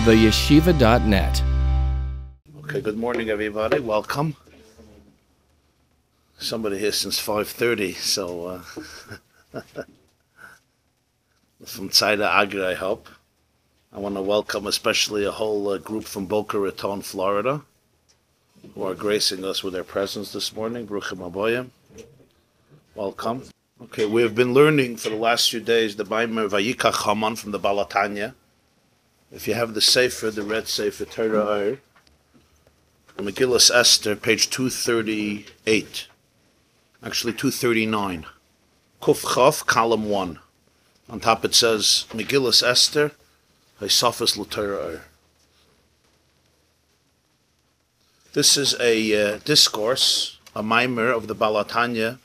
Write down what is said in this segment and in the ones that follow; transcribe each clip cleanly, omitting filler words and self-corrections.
theyeshiva.net. Okay, good morning, everybody. Welcome. Somebody here since 5:30, so from Tzayda Adar, I hope. I want to welcome especially a whole group from Boca Raton, Florida, who are gracing us with their presence this morning. Bruchim Aboyim. Welcome. Okay, we have been learning for the last few days the Maamer Vayikach Haman from the Balatanya. If you have the Sefer, the red Sefer, Torah, Megillas Esther, page 238. Actually, 239. Kuf Chav, column 1. On top it says, Megillas Esther, Haisafas L'Torah. This is a discourse, a Maamer of the Balatanya,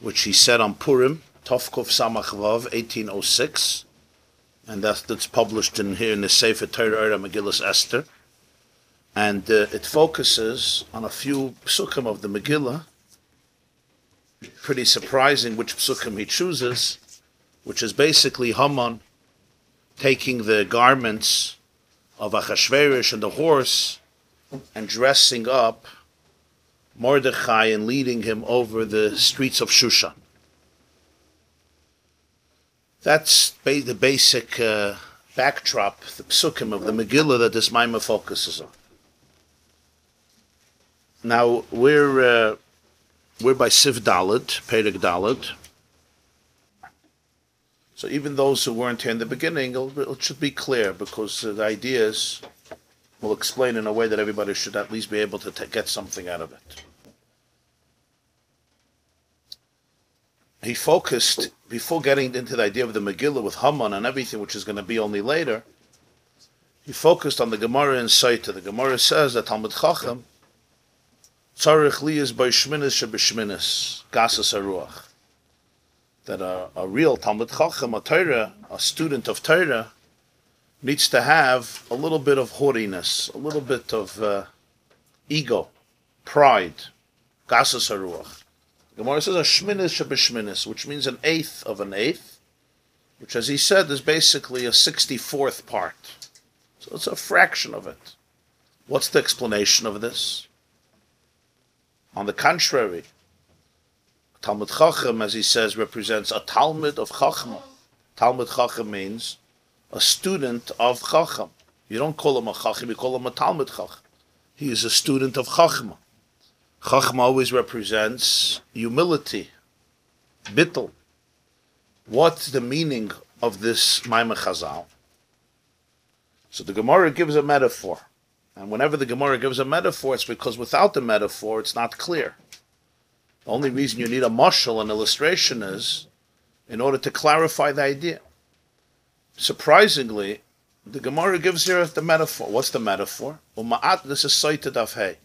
which he said on Purim, Tovkuf Samach Vav, 1806. And that's published in here in the Sefer Torah, Megillas Esther. And it focuses on a few psukim of the Megillah. Pretty surprising which psukim he chooses, which is basically Haman taking the garments of Achashverosh and the horse and dressing up Mordechai and leading him over the streets of Shushan. That's the basic backdrop, the psukim of the Megillah that this Maamer focuses on. Now, we're by Siv Dalet, Perek Dalet. So even those who weren't here in the beginning, it should be clear, because the ideas will explain in a way that everybody should at least be able to get something out of it. He focused, before getting into the idea of the Megillah with Haman and everything, which is going to be only later, he focused on the Gemara in Saita. The Gemara says that Talmud Chacham tzarich liyas b'shminis sheb'shminis gasas haruach. That a real Talmud Chacham, a Torah, a student of Torah, needs to have a little bit of haughtiness, a little bit of ego, pride, gasas haruach. The Gemara says a shminis sheb'shminis, which means an eighth of an eighth, which, as he said, is basically a 64th part. So it's a fraction of it. What's the explanation of this? On the contrary, Talmud Chacham, as he says, represents a Talmud of Chachma. Talmud Chacham means a student of Chacham. You don't call him a Chacham, you call him a Talmud Chacham. He is a student of Chachma. Chachma always represents humility, bittul. What's the meaning of this Maamer Chazal? So the Gemara gives a metaphor. And whenever the Gemara gives a metaphor, it's because without the metaphor, it's not clear. The only reason you need a mashal, an illustration, is in order to clarify the idea. Surprisingly, the Gemara gives here the metaphor. What's the metaphor? This is Saita Daf Hey.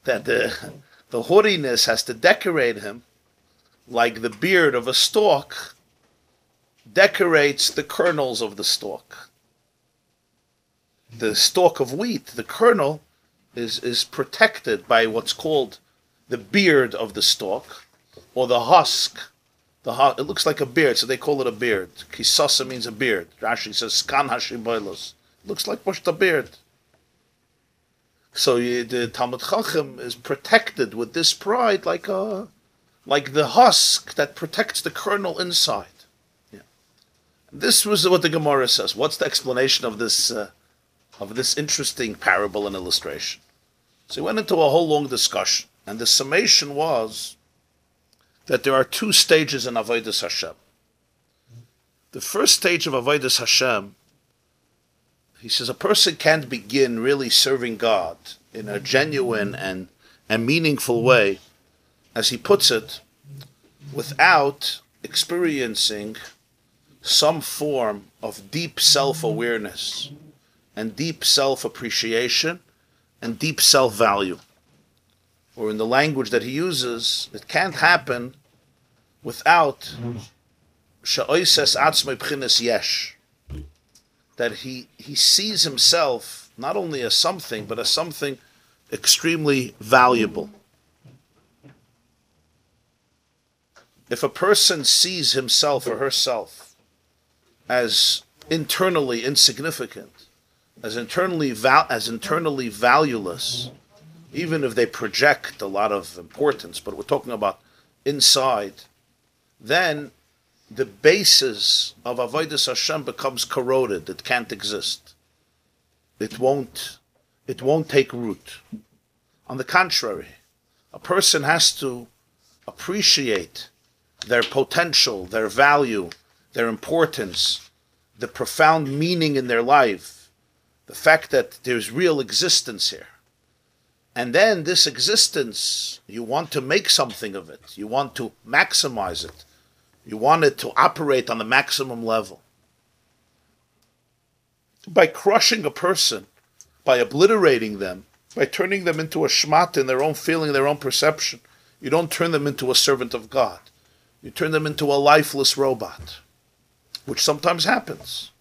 That the haughtiness has to decorate him like the beard of a stork decorates the kernels of the stalk. The stalk of wheat, the kernel, is protected by what's called the beard of the stalk, or the husk. It looks like a beard, so they call it a beard. Kisasa means a beard. Rashi says, Skan Hashiboilos. Looks like a beard. So the Talmud Chacham is protected with this pride like the husk that protects the kernel inside. This was what the Gemara says. What's the explanation of this interesting parable and illustration? So he went into a whole long discussion, and the summation was that there are two stages in Avodas Hashem. The first stage of Avodas Hashem, he says, a person can't begin really serving God in a genuine and meaningful way, as he puts it, without experiencing some form of deep self-awareness and deep self-appreciation and deep self-value. Or in the language that he uses, it can't happen without she'oises atzmei b'chinas yesh, that he sees himself not only as something, but as something extremely valuable. If a person sees himself or herself as internally insignificant, as internally valueless, even if they project a lot of importance, but we're talking about inside, then the basis of Avodas Hashem becomes corroded. It can't exist. It won't take root. On the contrary, a person has to appreciate their potential, their value, their importance, the profound meaning in their life, the fact that there's real existence here. And then this existence, you want to make something of it. You want to maximize it. You want it to operate on the maximum level. By crushing a person, by obliterating them, by turning them into a shmata in their own feeling, their own perception, you don't turn them into a servant of God. You turn them into a lifeless robot, which sometimes happens.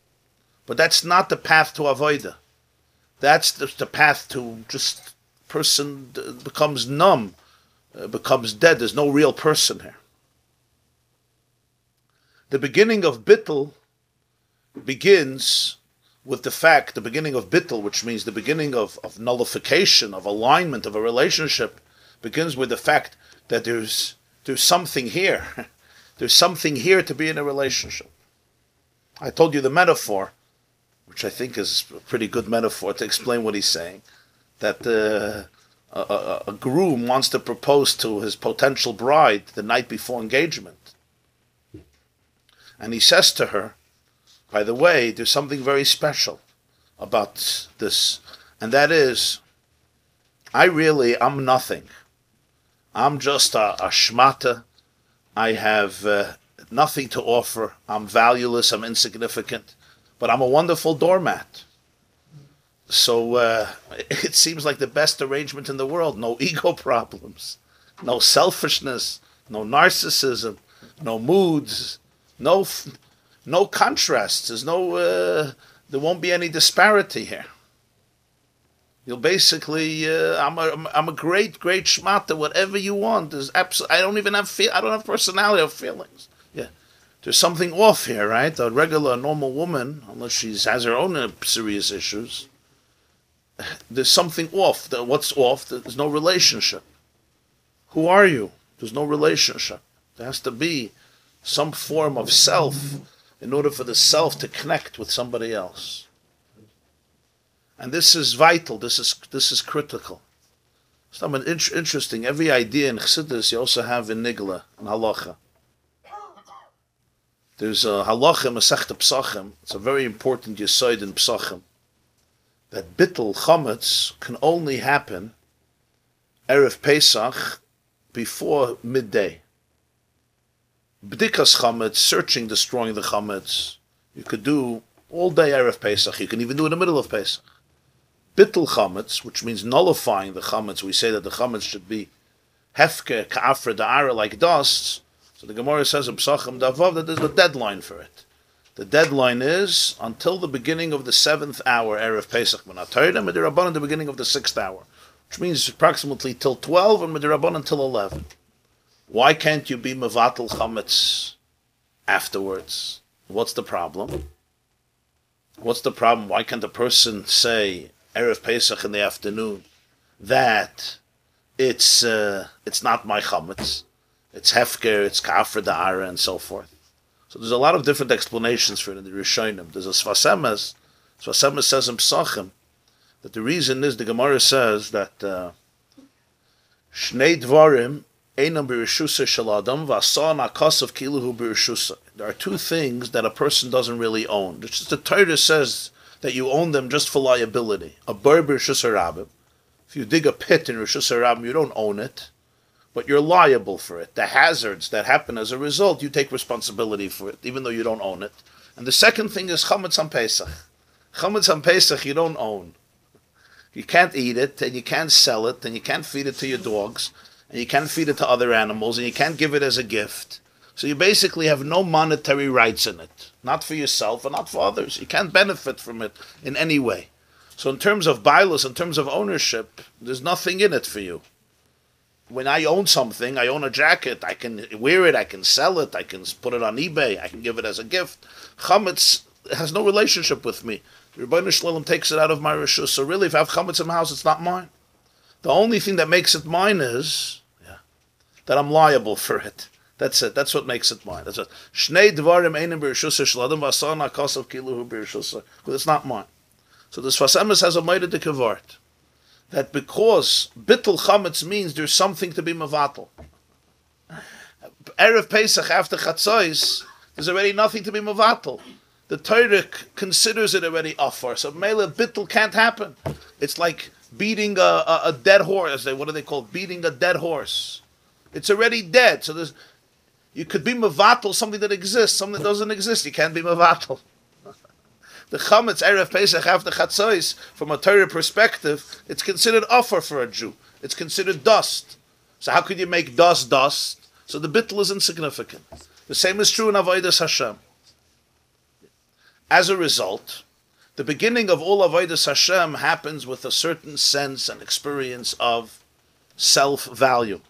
But that's not the path to avodah. That's the path to just person becomes numb, becomes dead. There's no real person here. The beginning of bittul begins with the beginning of bittul, which means the beginning of nullification, of alignment, of a relationship, begins with the fact that there's something here. There's something here to be in a relationship. I told you the metaphor, which I think is a pretty good metaphor to explain what he's saying, that a groom wants to propose to his potential bride the night before engagement. And he says to her, by the way, there's something very special about this, and that is, I'm nothing. I'm just a shmata. I have nothing to offer. I'm valueless. I'm insignificant. But I'm a wonderful doormat. So it seems like the best arrangement in the world. No ego problems. No selfishness. No narcissism. No moods. No contrasts. There's there won't be any disparity here. You'll basically, I'm a great shmata. Whatever you want. There's I don't have personality or feelings. Yeah, there's something off here, right? A normal woman, unless she has her own serious issues, there's something off. What's off? There's no relationship. Who are you? There's no relationship. There has to be some form of self in order for the self to connect with somebody else. And this is vital. This is critical. So interesting. Every idea in Chassidus you also have in Nigla and Halacha. There's a Halacha in Masechta Psachim. It's a very important yesod in Psachim. That bittul chametz can only happen Erev Pesach before midday. B'dikas chametz, searching, destroying the chametz, you could do all day Erev Pesach. You can even do it in the middle of Pesach. Bittul chametz, which means nullifying the chametz. We say that the chametz should be hefke, ka'afra, da'ara, like dust. So the Gemara says in Psachim Davav that there's a deadline for it. The deadline is until the beginning of the 7th hour, Erev Pesach, Menatayim, and Midirabban, the beginning of the 6th hour, which means approximately till 12, and Midirabban until 11. Why can't you be mevatel chametz afterwards? What's the problem? Why can't a person say Erev Pesach in the afternoon that it's not my chametz, it's hefker, it's kafir da'ara, and so forth? So there's a lot of different explanations for it in the Rishonim. There's a Sfasemes. Sfasemes says in Psachim that the reason is, the Gemara says that Shnei Dvarim einam b'rishusa shel adam v'asan akasav kiluhu b'rishusa. There are two things that a person doesn't really own. It's just the Torah says that you own them just for liability. A bar b'rishusa rabbim. If you dig a pit in Rishusa rabbim, you don't own it, but you're liable for it. The hazards that happen as a result, you take responsibility for it, even though you don't own it. And the second thing is chametz on Pesach. Chametz on Pesach you don't own. You can't eat it, and you can't sell it, and you can't feed it to your dogs, and you can't feed it to other animals, and you can't give it as a gift. So you basically have no monetary rights in it. Not for yourself and not for others. You can't benefit from it in any way. So in terms of bailus, in terms of ownership, there's nothing in it for you. when I own something, I own a jacket, I can wear it, I can sell it, I can put it on eBay, I can give it as a gift. Chametz has no relationship with me. Rabbi Shalom takes it out of my reshus. So really, if I have chametz in my house, it's not mine. The only thing that makes it mine is that I'm liable for it. That's it. That's what makes it mine. That's it. Shnei dvarim einim b'reshus shladam v'asana kasav kiluhu b'reshus. Because it's not mine. So the Sfas Emes has a ma'ida de kavart that because bittul chametz means there's something to be mevatel. Erev Pesach after Chatzos, there's already nothing to be mevatel. The Torah considers it already offer. So mele bittul can't happen. It's like beating a dead horse. What do they call it? Beating a dead horse. It's already dead. So you could be mevatel something that exists, something that doesn't exist. You can't be mevatel. The chametz erev Pesach after Chatzos, from a Torah perspective, it's considered offer for a Jew. It's considered dust. So how could you make dust dust? So the bittul is insignificant. The same is true in Avodas Hashem. As a result, the beginning of all Avodas Hashem happens with a certain sense and experience of self-value.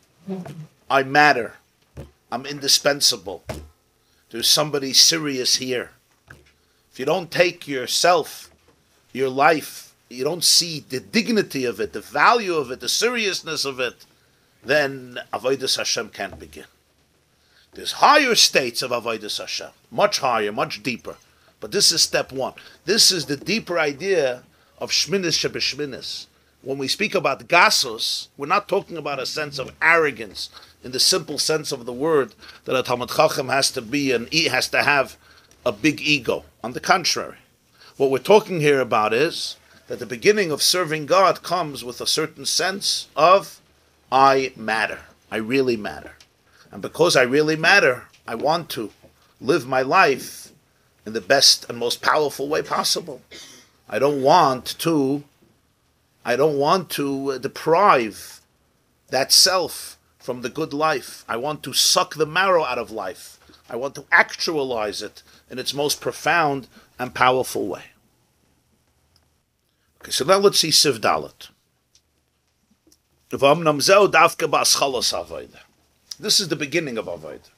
I matter. I'm indispensable. There's somebody serious here. If you don't take yourself, your life, you don't see the dignity of it, the value of it, the seriousness of it, then Avodas Hashem can't begin. There's higher states of Avodas Hashem, much higher, much deeper. But this is step one. This is the deeper idea of Shminis Shebeshminis. When we speak about Gasos, we're not talking about a sense of arrogance in the simple sense of the word that a Talmid Chacham has to be and he has to have a big ego. On the contrary, what we're talking here about is that the beginning of serving God comes with a certain sense of I matter. I really matter. And because I really matter, I want to live my life in the best and most powerful way possible. I don't want to deprive that self from the good life. I want to suck the marrow out of life. I want to actualize it in its most profound and powerful way. Okay, so now let's see Siv Dalet. This is the beginning of Avodah.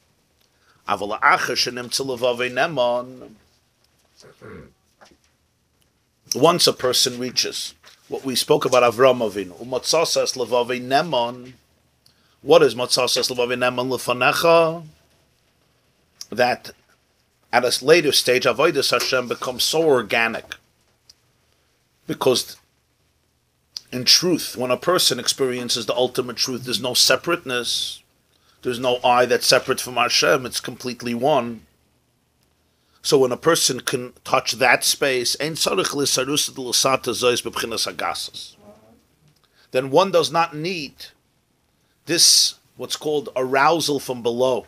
Once a person reaches what we spoke about Avram Avinu, what is Matzasas Levavei Neman Lefanecha? That at a later stage, Avodas Hashem becomes so organic. Because in truth, when a person experiences the ultimate truth, there's no separateness. There's no I that's separate from Hashem. It's completely one. So when a person can touch that space, then one does not need this, what's called arousal from below,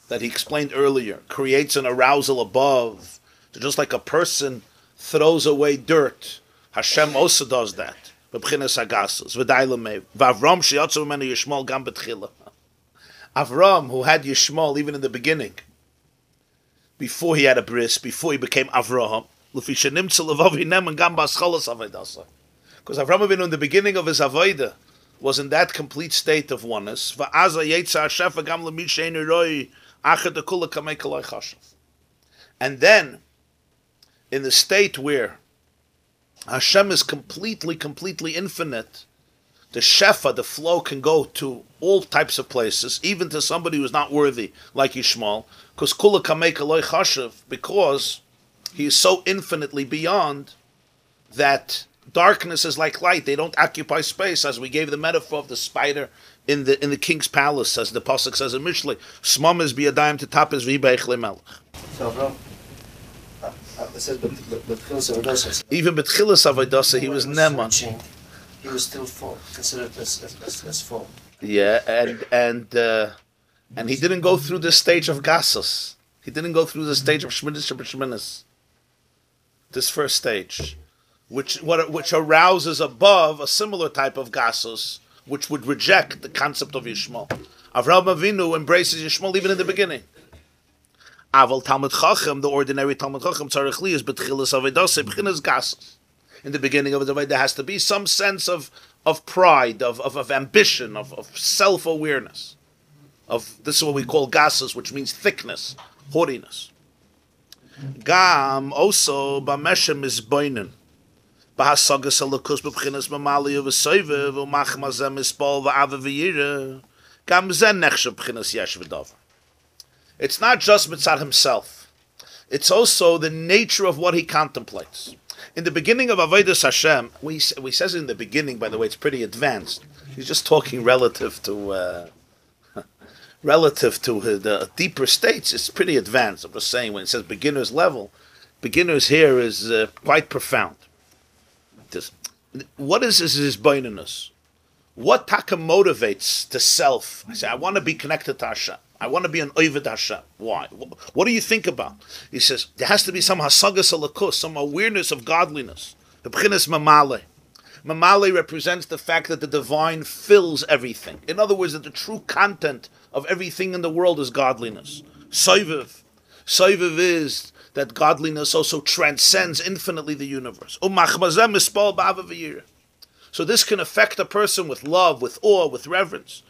that he explained earlier, creates an arousal above. So just like a person throws away dirt, Hashem also does that. Avram, who had Yishmael even in the beginning, before he had a bris, before he became Avraham, because Avram Avinu in the beginning of his Avodah was in that complete state of oneness. And then, in the state where Hashem is completely infinite, the shefa, the flow, can go to all types of places, even to somebody who's not worthy, like Yishmael, because he is so infinitely beyond that darkness is like light. They don't occupy space, as we gave the metaphor of the spider in the king's palace, as the pasuk says in Mishlei. Smam is biyadayim to tap is v'beich lemelech. So even betchilas avodah, he was neman. He was still full, considered as full. Yeah, and he didn't go through the stage of gasos. He didn't go through the stage of shminis shebeshminis. This first stage, which arouses above a similar type of gasos, which would reject the concept of Yishmael. Avraham Avinu embraces Yishmael even in the beginning. Aval Talmid Chacham, the ordinary Talmid Chacham, tzarich li is betchilas avodah bechinas gasos. In the beginning of his avodah, there has to be some sense of pride, of ambition, of self-awareness. This is what we call gasus, which means thickness, haughtiness. Gam also b'meshem isboinen. B'hasagas alakus b'bchinas mamali v'soive v'machmazem ispol v'ava v'yira. Gam zen nechshav b'chinas yesh v'davar. It's not just mitzad himself. It's also the nature of what he contemplates. In the beginning of Avodas Hashem, we says in the beginning, by the way, it's pretty advanced. He's just talking relative to the deeper states. It's pretty advanced. I'm just saying, when it says beginner's level, beginners here is quite profound. What is his boineness? What taka motivates the self? I say, I want to be connected to Hashem. I want to be an Oved Hashem. Why? What do you think about? He says, there has to be some hasagas alakus, some awareness of godliness. The b'chinas mamale. Mamale represents the fact that the divine fills everything. In other words, that the true content of everything in the world is godliness. Soiviv. Soiviv is that godliness also transcends infinitely the universe. So this can affect a person with love, with awe, with reverence.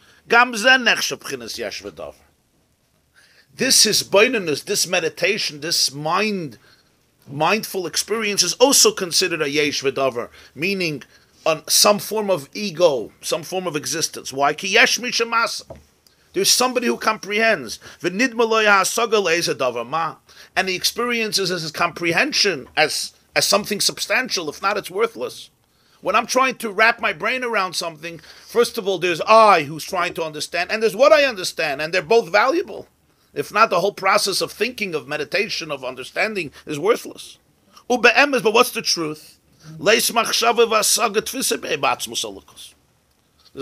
This is boinenus, this meditation, this mindful experience is also considered a yesh v'davar, meaning some form of ego, some form of existence. Why? Ki yesh mishamasa. There's somebody who comprehends. And he experiences his comprehension as something substantial. If not, it's worthless. When I'm trying to wrap my brain around something, first of all, there's I who's trying to understand, and there's what I understand, and they're both valuable. If not, the whole process of thinking, of meditation, of understanding is worthless. But what's the truth? There's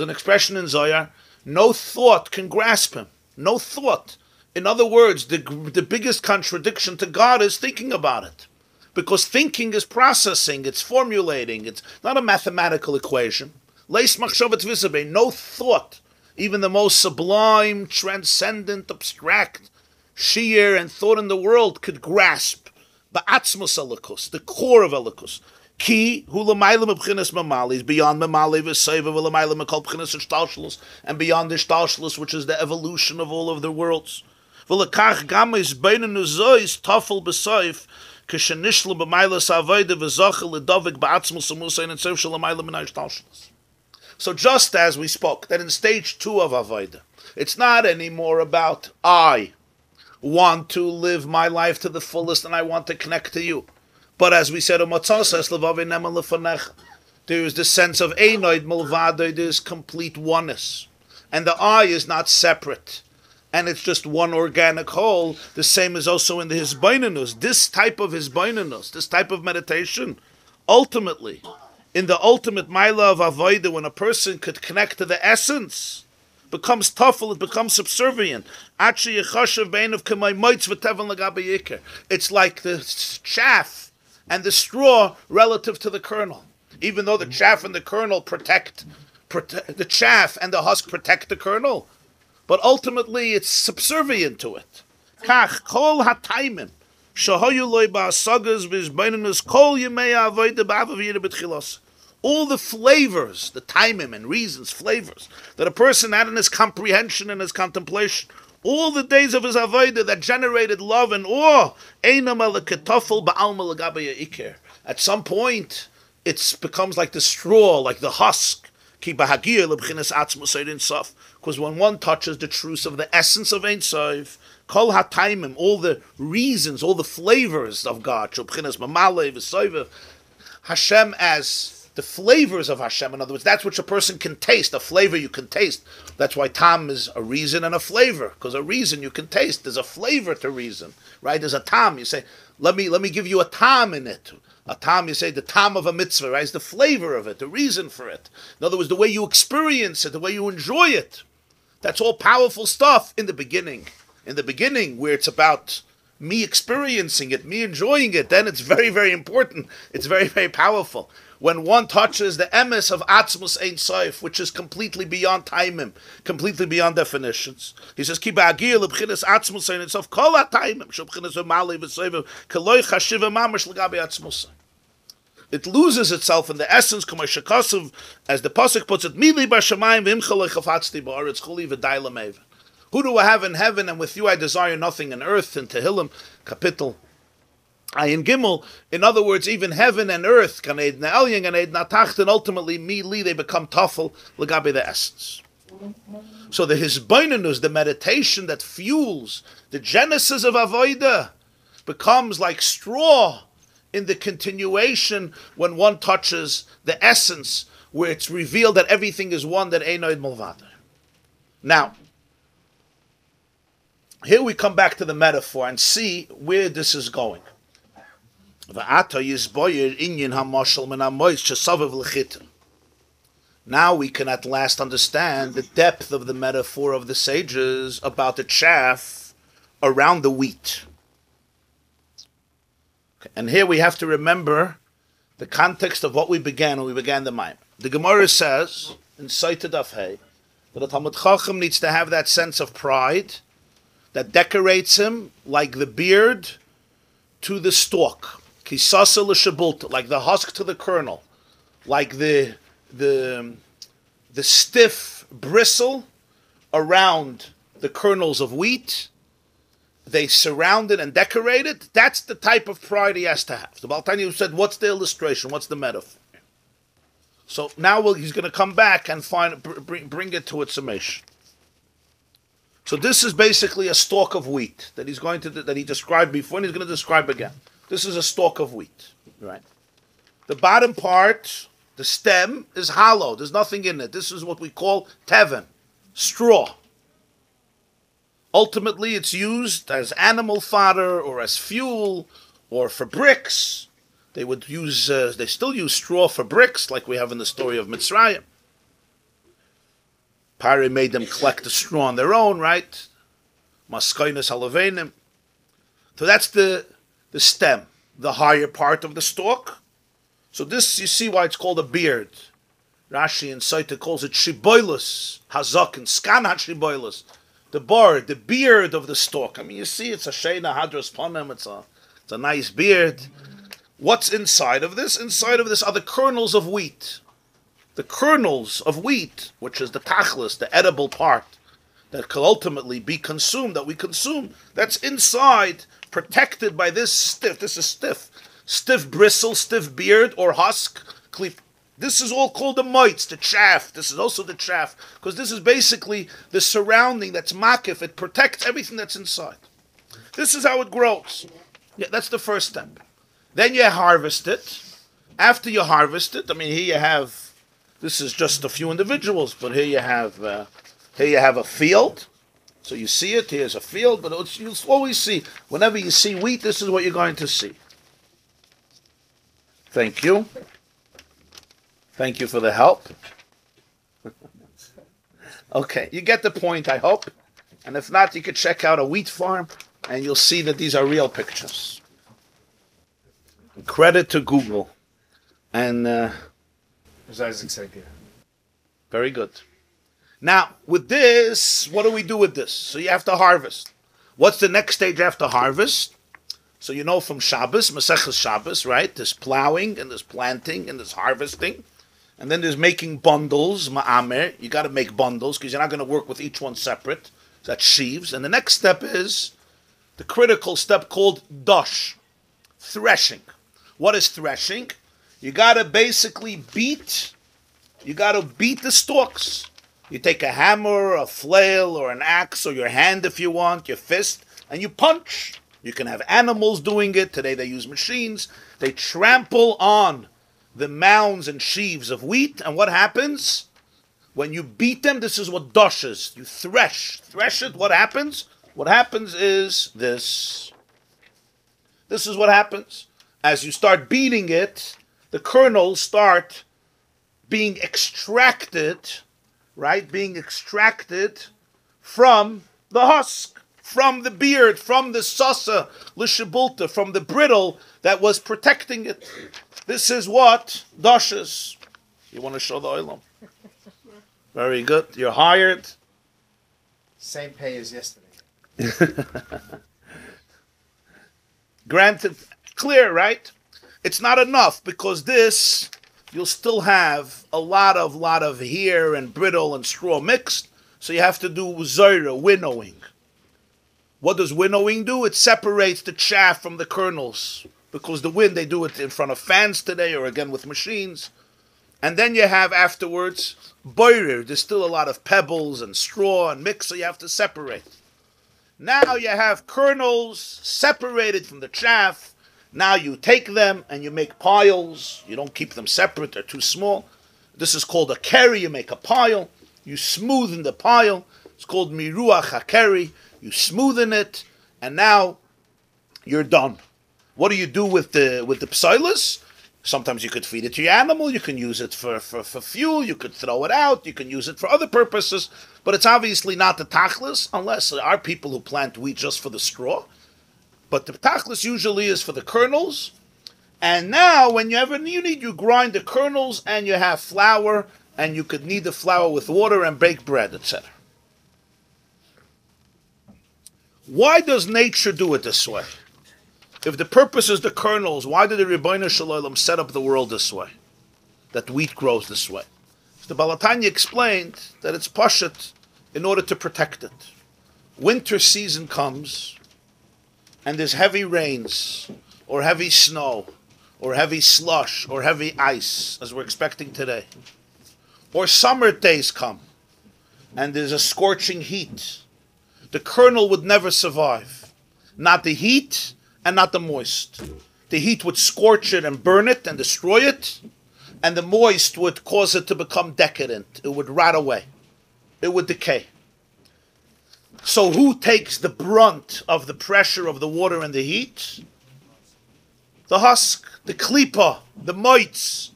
an expression in Zohar, no thought can grasp him. No thought. In other words, the biggest contradiction to God is thinking about it. Because thinking is processing, it's formulating, it's not a mathematical equation. No thought, even the most sublime, transcendent, abstract shiur and thought in the world could grasp ba'atzmos elikus, the core of elikus. Ki hu l'mayla mebchinas mamali is beyond mamali v'seiva v'l'mayla mekol b'chinas shtalshlus, and beyond the shtalshlus, which is the evolution of all of the worlds. V'lekach gama is beinenu zois tafel b'soif k'shenishlu b'mayla sa'avoida v'zochel l'dovik ba'atzmos amusayin and seif shalamayla minay shtalshlus. So just as we spoke, that in stage 2 of Avodah, it's not anymore about I want to live my life to the fullest and I want to connect to you. But as we said, there is the sense of Einoid Mulvado, there is complete oneness. And the I is not separate. And it's just one organic whole. The same is also in the Hisbainanus. This type of Hisbainanus, this type of meditation, ultimately, in the ultimate Maila of Avodah, when a person could connect to the essence, becomes tuffle, it becomes subservient. It's like the chaff and the straw relative to the kernel. Even though the chaff and the kernel protect the chaff and the husk protect the kernel, but ultimately it's subservient to it. Kach kol hataimim shahoyu loy ba'asagas v'izbainanus kol yemei avodah ba'avavira b'tchilos. All the flavors, the timing and reasons, flavors, that a person had in his comprehension and his contemplation, all the days of his avodah that generated love and awe, at some point, it becomes like the straw, like the husk. Because when one touches the truth of the essence of Ein Sof, kol hataimim, all the reasons, all the flavors of God, Hashem as the flavors of Hashem, in other words, that's which a person can taste, a flavor you can taste. That's why tam is a reason and a flavor, because a reason you can taste. There's a flavor to reason, right? There's a tam. You say, let me give you a tam in it. A tam, you say, the tam of a mitzvah, right? It's the flavor of it, the reason for it. In other words, the way you experience it, the way you enjoy it. That's all powerful stuff in the beginning. In the beginning, where it's about me experiencing it, me enjoying it, then it's very, very important. It's very, very powerful. When one touches the emes of Atzmus Ein Sof, which is completely beyond timim, completely beyond definitions. He says, Ki ba'agir l'bchinas Atzmus Ein Sof kol ha'taimim, sh'bchinas v'mali v'soiv, k'loi chashiva mamash l'gabi Atzmus. it loses itself in the essence, as the pasuk puts it, Mili b'shamayim v'imcha lechafatzti ba'aretz chuli v'dai l'meiv. Who do I have in heaven, and with you I desire nothing in earth? In Tehillim, Kapitel Ayin Gimel. In other words, even heaven and earth, Gan Eden Elyon, Gan Eden Atacht, and ultimately, Mili, they become tafel, l'gabe the essence. So the hisbainanus, the meditation that fuels the genesis of avodah, becomes like straw in the continuation when one touches the essence, where it's revealed that everything is one, that einoid mulvada. Now, here we come back to the metaphor and see where this is going. Now we can at last understand the depth of the metaphor of the sages about the chaff around the wheat. Okay. And here we have to remember the context of what we began when we began the Maamer. The Gemara says, in Tetzaveh, that a Talmid Chacham needs to have that sense of pride that decorates him like the beard to the stalk, kisasa l'shabulta, like the husk to the kernel, like the stiff bristle around the kernels of wheat. They surround it and decorate it. That's the type of pride he has to have. The Baal Tanya said, what's the illustration? What's the metaphor? So now he's going to come back and bring it to its summation. So this is basically a stalk of wheat that he described before, and he's going to describe again. This is a stalk of wheat, right? The bottom part, the stem, is hollow. There's nothing in it. This is what we call teven, straw. Ultimately, it's used as animal fodder or as fuel or for bricks. They still use straw for bricks, like we have in the story of Mitzrayim. Pari made them collect the straw on their own, right? Maskainas halavenim. So that's the stem, the higher part of the stalk. So this, you see why it's called a beard. Rashi in Saita calls it shiboilus, hazak and skanat shiboilus. The bard, the beard of the stalk. I mean, you see, it's a sheina hadras panem. It's a nice beard. What's inside of this? Inside of this are the kernels of wheat. The kernels of wheat, which is the tachlis, the edible part, that could ultimately be consumed, that we consume, that's inside, protected by this is stiff bristle, stiff beard, or husk, cleave. This is all called the mites, the chaff. This is also the chaff, because this is basically the surrounding that's makif. It protects everything that's inside. This is how it grows. Yeah, that's the first step. Then you harvest it. After you harvest it, I mean, here you have, this is just a few individuals, but here you have a field. So you see it, here's a field, but you'll always see, whenever you see wheat, this is what you're going to see. Thank you. Thank you for the help. Okay, you get the point, I hope. And if not, you could check out a wheat farm, and you'll see that these are real pictures. Credit to Google. And Isaac's idea. Very good. Now, with this, what do we do with this? So you have to harvest. What's the next stage after harvest? So you know from Shabbos, Maseches Shabbos, right? There's plowing, and there's planting, and there's harvesting. And then there's making bundles, Maamer. You got to make bundles, because you're not going to work with each one separate. So that's sheaves. And the next step is the critical step called dosh, threshing. What is threshing? You got to basically beat the stalks. You take a hammer, a flail, or an axe, or your hand if you want, your fist, and you punch. You can have animals doing it. Today they use machines. They trample on the mounds and sheaves of wheat, and what happens? When you beat them, this is what dosh is. You thresh it, what happens? What happens is this. This is what happens. As you start beating it, the kernels start being extracted, right? Being extracted from the husk, from the beard, from the sasa, l'shabulta, from the brittle that was protecting it. This is what dosh is. You want to show the oilam? Very good. You're hired. Same pay as yesterday. Granted, clear, right? it's not enough, because this, you'll still have a lot of hair and brittle and straw mixed, so you have to do zoira, winnowing. What does winnowing do? It separates the chaff from the kernels, because the wind, they do it in front of fans today, or again with machines. And then you have afterwards boirer. There's still a lot of pebbles and straw and mix, so you have to separate. Now you have kernels separated from the chaff. Now you take them and you make piles. You don't keep them separate, they're too small. This is called a kerry. You make a pile. You smoothen the pile. It's called miruach hakeri. You smoothen it, and now you're done. What do you do with the psilus? Sometimes you could feed it to your animal, you can use it for fuel, you could throw it out, you can use it for other purposes, but it's obviously not the tachlis, unless there are people who plant wheat just for the straw. But the tachlis usually is for the kernels. And now, whenever you need, you grind the kernels and you have flour, and you could knead the flour with water and bake bread, etc. Why does nature do it this way? If the purpose is the kernels, why did the Ribbono Shel Olam set up the world this way? That wheat grows this way? The Balatanya explained that it's pashut in order to protect it. Winter season comes, and there's heavy rains, or heavy snow, or heavy slush, or heavy ice, as we're expecting today. Or summer days come, and there's a scorching heat. The kernel would never survive. Not the heat, and not the moist. The heat would scorch it and burn it and destroy it, and the moist would cause it to become decadent. It would rot away. It would decay. So who takes the brunt of the pressure of the water and the heat? The husk, the klipa, the moitz.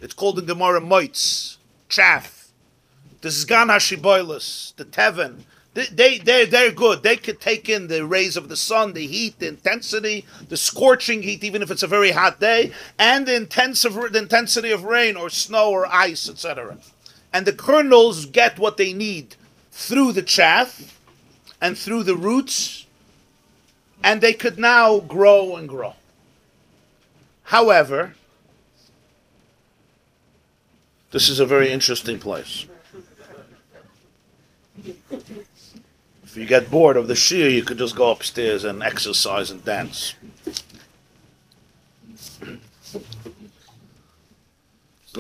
It's called in Gemara moitz, chaff. The zgan hashiboilus, the teven. They're good. They could take in the rays of the sun, the heat, the intensity, the scorching heat, even if it's a very hot day, and the intensity of rain or snow or ice, etc. And the kernels get what they need through the chaff and through the roots, and they could now grow and grow. However, this is a very interesting place. If you get bored of the shir, you could just go upstairs and exercise and dance.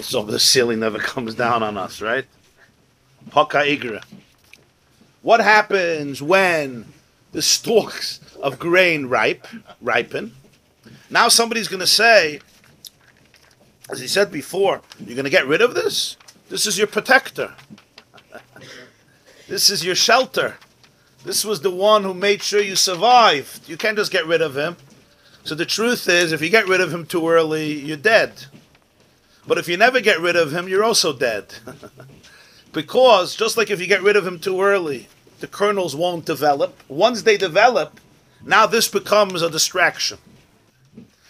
So the ceiling never comes down on us, right? Haka igra. What happens when the stalks of grain ripen? Now somebody's going to say, as he said before, you're going to get rid of this? This is your protector. This is your shelter. This was the one who made sure you survived. You can't just get rid of him. So the truth is, if you get rid of him too early, you're dead. But if you never get rid of him, you're also dead. Because just like if you get rid of him too early, the kernels won't develop. Once they develop, now this becomes a distraction.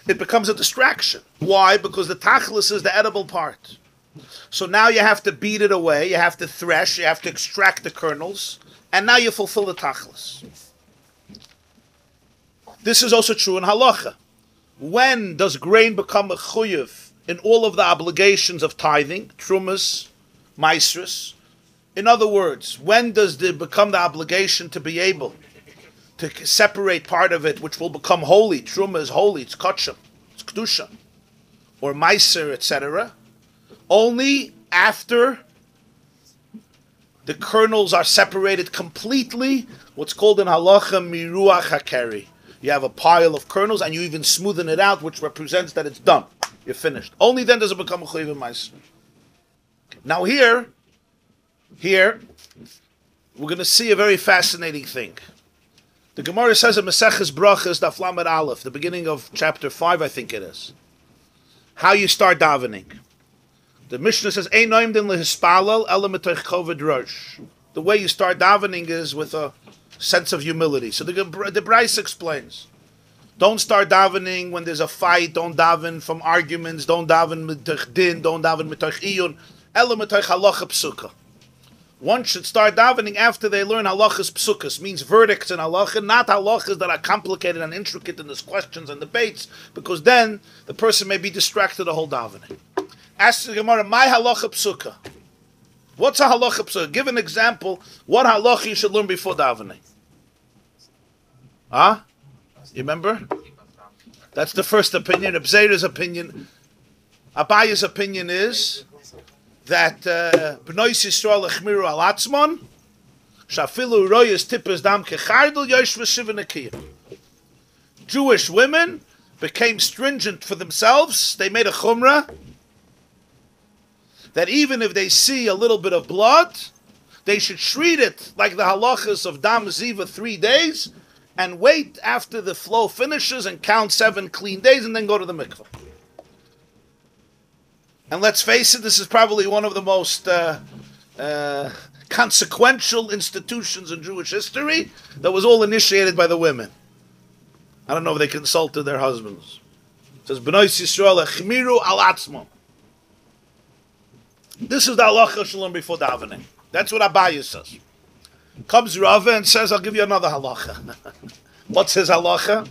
It becomes a distraction. Why? Because the tachlis is the edible part. So now you have to beat it away, you have to thresh, you have to extract the kernels, and now you fulfill the tachlis. This is also true in halacha. When does grain become a chuyuv in all of the obligations of tithing, trumas, maasros? In other words, when does it become the obligation to be able to separate part of it, which will become holy? Truma is holy, it's kachim, it's kedusha, or maaser, etc. Only after the kernels are separated completely, what's called in halacha miruach hakeri. You have a pile of kernels and you even smoothen it out, which represents that it's done. You're finished. Only then does it become a chayv maaser. Now here, we're going to see a very fascinating thing. The Gemara says in Maseches Brachas, Daf Lamed Aleph, the beginning of chapter 5, I think it is, how you start davening. The Mishnah says, the way you start davening is with a sense of humility. So the Bryce explains, don't start davening when there's a fight, don't daven from arguments, don't daven mitoch din, don't daven mitoch iyun, ela mitoch halacha psuka. One should start davening after they learn halachas psukas, means verdicts in halacha, not halachas that are complicated and intricate in these questions and debates, because then the person may be distracted the whole davening. Ask the Gemara, my halacha psuka. What's a halacha psuka? Give an example. What halacha you should learn before davening? Huh? You remember? That's the first opinion. Reb Zera's opinion. Abaya's opinion is that B'nai Yisrael echmiru al atzmon, shafilu royes tippes dam kechardel yosh v'shiva nekiyah. Jewish women became stringent for themselves. They made a chumrah that even if they see a little bit of blood, they should treat it like the halachas of dam ziva 3 days, and wait after the flow finishes and count 7 clean days and then go to the mikveh. And let's face it, this is probably one of the most consequential institutions in Jewish history that was all initiated by the women. I don't know if they consulted their husbands. It says, B'nai Yisrael echmiru al atzmon. This is the halacha shalom before davening. That's what Abaye says. Comes Rava and says, I'll give you another halacha. What's his halacha?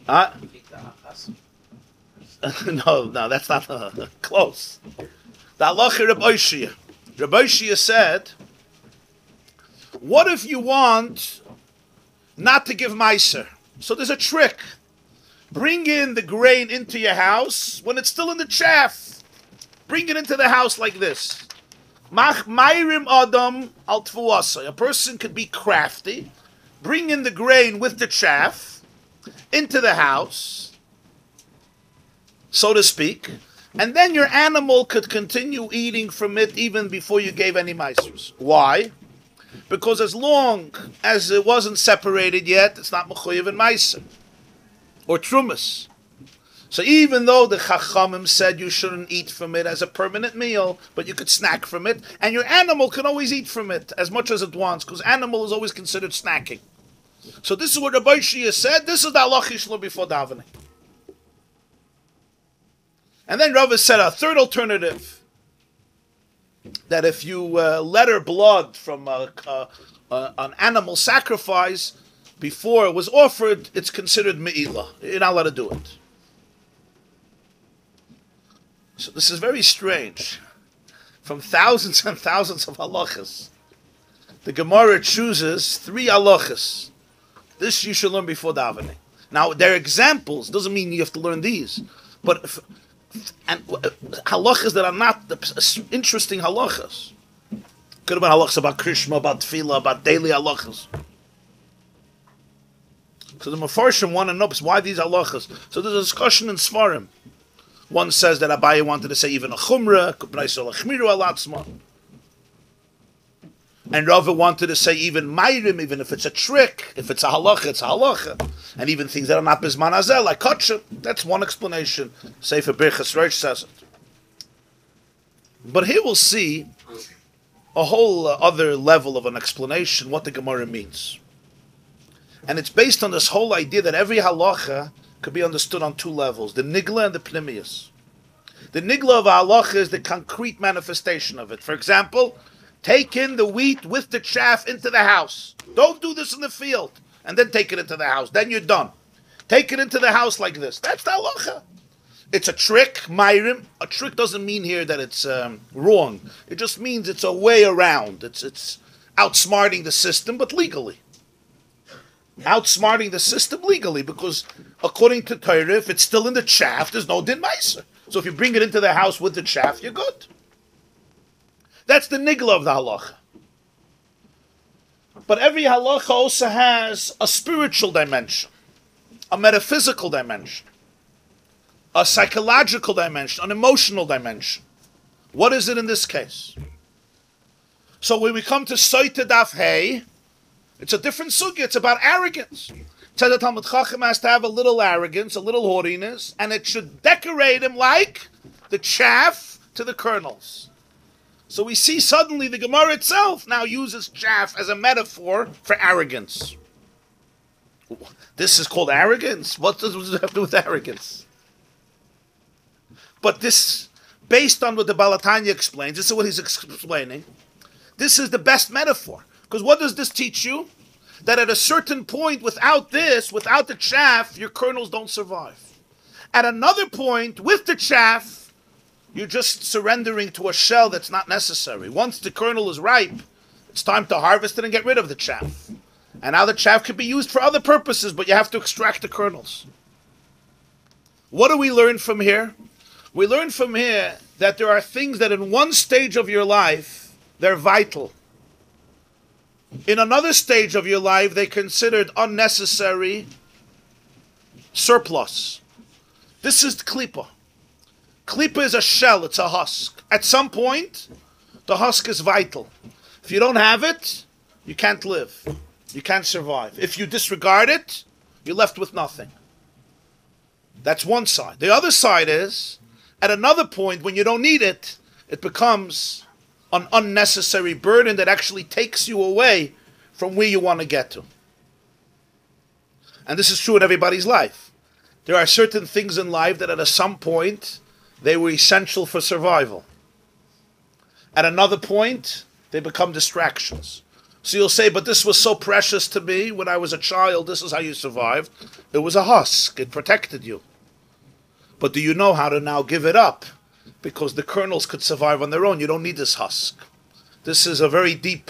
Huh? No, that's not close. The halacha Rabbi Shia. Rabbi Shia said, what if you want not to give meiser? So there's a trick. Bring in the grain into your house when it's still in the chaff. Bring it into the house like this. Mach mairim adam al tfuasa. A person could be crafty. Bring in the grain with the chaff into the house, so to speak, and then your animal could continue eating from it even before you gave any meisers. Why? Because as long as it wasn't separated yet, it's not mechuyev in meiser or trumas. So even though the Chachamim said you shouldn't eat from it as a permanent meal, but you could snack from it, and your animal can always eat from it as much as it wants, because animal is always considered snacking. So this is what Rabbi Shia said. This is the halacha shlo before davening. And then Rava said a third alternative, that if you letter blood from an animal sacrifice before it was offered, it's considered me'ilah. You're not allowed to do it. So this is very strange. From thousands and thousands of halachas, the Gemara chooses 3 halachas. This you should learn before davening. Now, they're examples. Doesn't mean you have to learn these. But halachas that are not the interesting halachas. Could have been halachas about Krishma, about Tefillah, about daily halachas. So the Mefarshim want to know why these halachas. So there's a discussion in Svarim. One says that Abaye wanted to say even a chumrah, and Rava wanted to say even mairim, even if it's a trick, if it's a halacha, it's a halacha, and even things that are not bisman hazel, like kotcha. That's one explanation. Sefer Birchas Rosh says it. But here we'll see a whole other level of an explanation what the Gemara means, and it's based on this whole idea that every halacha could be understood on 2 levels, the nigla and the pnimius. The nigla of a halacha is the concrete manifestation of it. For example, take in the wheat with the chaff into the house. Don't do this in the field and then take it into the house. Then you're done. Take it into the house like this. That's the halacha. It's a trick, mairim. A trick doesn't mean here that it's wrong. It just means it's a way around. It's outsmarting the system, but legally. Outsmarting the system legally, because according to Torah, if it's still in the chaff, there's no din meiser. So if you bring it into the house with the chaff, you're good. That's the nigla of the halacha. But every halacha also has a spiritual dimension, a metaphysical dimension, a psychological dimension, an emotional dimension. What is it in this case? So when we come to Soita Daf Hey, it's a different sugya. It's about arrogance. It says that Talmud Chacham has to have a little arrogance, a little haughtiness, and it should decorate him like the chaff to the kernels. So we see suddenly the Gemara itself now uses chaff as a metaphor for arrogance. This is called arrogance? What does it have to do with arrogance? But this, based on what the Balatanya explains, this is what he's explaining. This is the best metaphor. Because what does this teach you? That at a certain point, without this, without the chaff, your kernels don't survive. At another point, with the chaff, you're just surrendering to a shell that's not necessary. Once the kernel is ripe, it's time to harvest it and get rid of the chaff. And now the chaff could be used for other purposes, but you have to extract the kernels. What do we learn from here? We learn from here that there are things that in one stage of your life, they're vital. In another stage of your life, they're considered unnecessary surplus. This is klipa. Klipa is a shell, it's a husk. At some point, the husk is vital. If you don't have it, you can't live. You can't survive. If you disregard it, you're left with nothing. That's one side. The other side is, at another point, when you don't need it, it becomes an unnecessary burden that actually takes you away from where you want to get to. And this is true in everybody's life. There are certain things in life that at some point, they were essential for survival. At another point, they become distractions. So you'll say, but this was so precious to me when I was a child, this is how you survived. It was a husk, it protected you. But do you know how to now give it up? Because the kernels could survive on their own. You don't need this husk. This is a very deep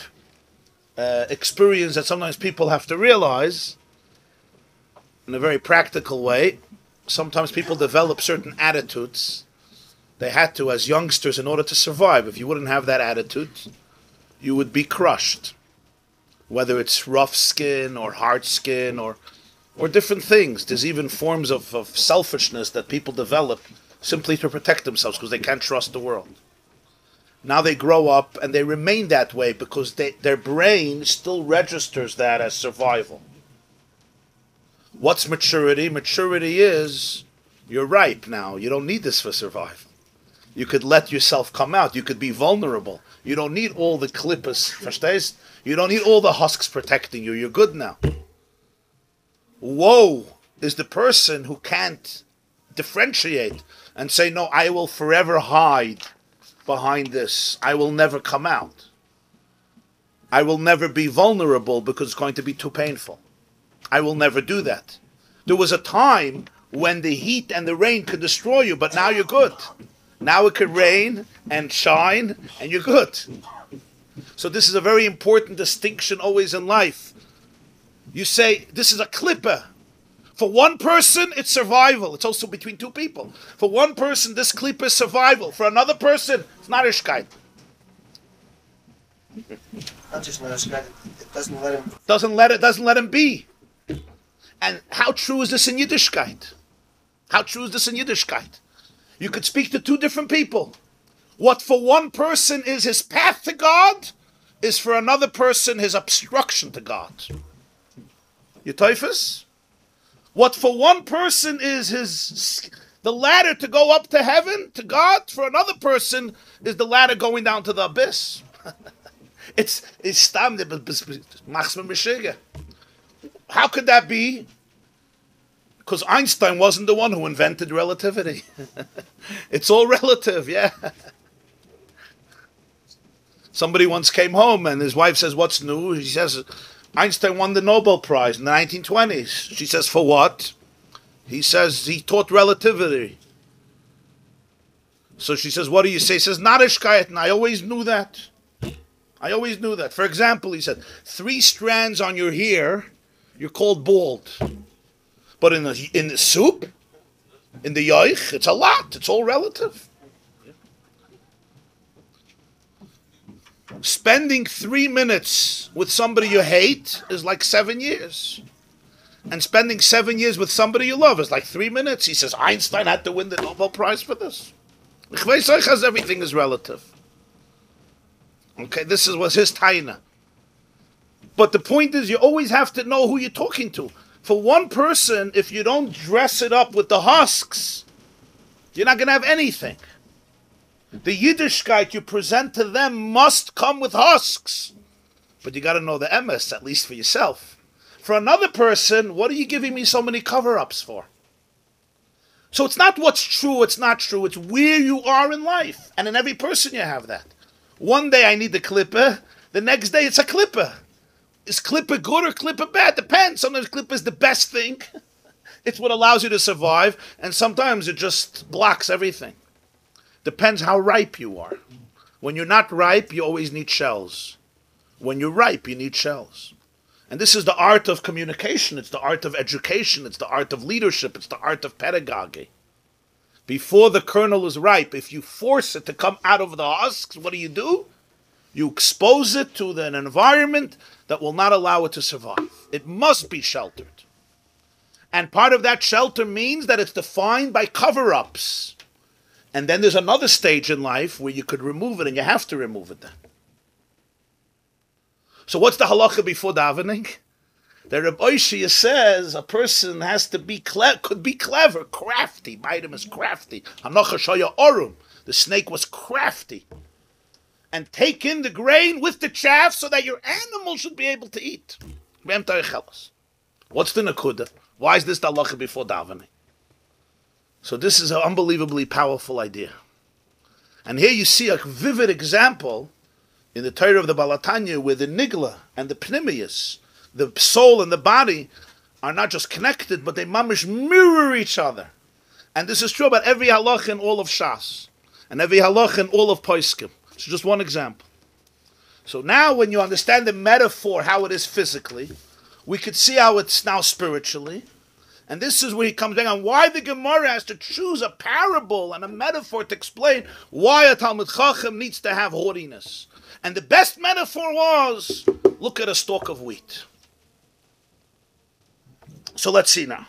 experience that sometimes people have to realize in a very practical way. Sometimes people develop certain attitudes. They had to as youngsters in order to survive. If you wouldn't have that attitude, you would be crushed. Whether it's rough skin or hard skin or different things. There's even forms of selfishness that people develop simply to protect themselves because they can't trust the world. Now they grow up and they remain that way because their brain still registers that as survival. What's maturity? Maturity is you're ripe now. You don't need this for survival. You could let yourself come out. You could be vulnerable. You don't need all the klippas. Verstehst? You don't need all the husks protecting you. You're good now. Woe is the person who can't differentiate and say, no, I will forever hide behind this. I will never come out. I will never be vulnerable because it's going to be too painful. I will never do that. There was a time when the heat and the rain could destroy you, but now you're good. Now it could rain and shine and you're good. So this is a very important distinction always in life. You say, this is a klippa. For one person, it's survival. It's also between two people. For one person, this klippa is survival. For another person, it's narishkeit. Not just narishkeit, it doesn't let him... Doesn't let him be. And how true is this in Yiddishkeit? How true is this in Yiddishkeit? You could speak to two different people. What for one person is his path to God, is for another person his obstruction to God. You typhus? What for one person is the ladder to go up to heaven, to God, for another person is the ladder going down to the abyss. It's stam. How could that be? Because Einstein wasn't the one who invented relativity. It's all relative, yeah. Somebody once came home and his wife says, what's new? He says, Einstein won the Nobel Prize in the 1920s. She says, for what? He says, he taught relativity. So she says, what do you say? He says, narishkeit, and I always knew that. I always knew that. For example, he said, 3 strands on your hair, you're called bald. But in the soup, in the yoich, it's a lot. It's all relative. Spending 3 minutes with somebody you hate is like 7 years. And spending 7 years with somebody you love is like 3 minutes. He says, Einstein had to win the Nobel Prize for this. Everything is relative. Okay, this was his taina. But the point is, you always have to know who you're talking to. For one person, if you don't dress it up with the husks, you're not going to have anything. The Yiddishkeit you present to them must come with husks. But you got to know the emes, at least for yourself. For another person, what are you giving me so many cover-ups for? So it's not what's true, it's not true. It's where you are in life. And in every person you have that. One day I need the klippah, The next day it's a klippa. Is klippa good or klippa bad? Depends. Sometimes klippa is the best thing. It's what allows you to survive, and sometimes it just blocks everything. Depends how ripe you are. When you're not ripe, you always need shells. When you're ripe, you need shells. And this is the art of communication. It's the art of education. It's the art of leadership. It's the art of pedagogy. Before the kernel is ripe, if you force it to come out of the husks, what do? You expose it to an environment that will not allow it to survive. It must be sheltered. And part of that shelter means that it's defined by cover-ups. And then there's another stage in life where you could remove it, and you have to remove it then. So what's the halacha before davening? The Rabbi says a person has to be could be clever, crafty. Baidim is crafty. Hanocha shoya orum. The snake was crafty. And take in the grain with the chaff so that your animal should be able to eat. What's the nakuda? Why is this the halacha before davening? So this is an unbelievably powerful idea. And here you see a vivid example in the Torah of the Balatanya where the nigla and the pnimius, the soul and the body, are not just connected, but they mamish mirror each other. And this is true about every halacha in all of Shas, and every halacha in all of Poskim. It's just one example. So now when you understand the metaphor, how it is physically, we could see how it's now spiritually. And this is where he comes down on why the Gemara has to choose a parable and a metaphor to explain why a Talmud Chacham needs to have haughtiness. And the best metaphor was, look at a stalk of wheat. So let's see now.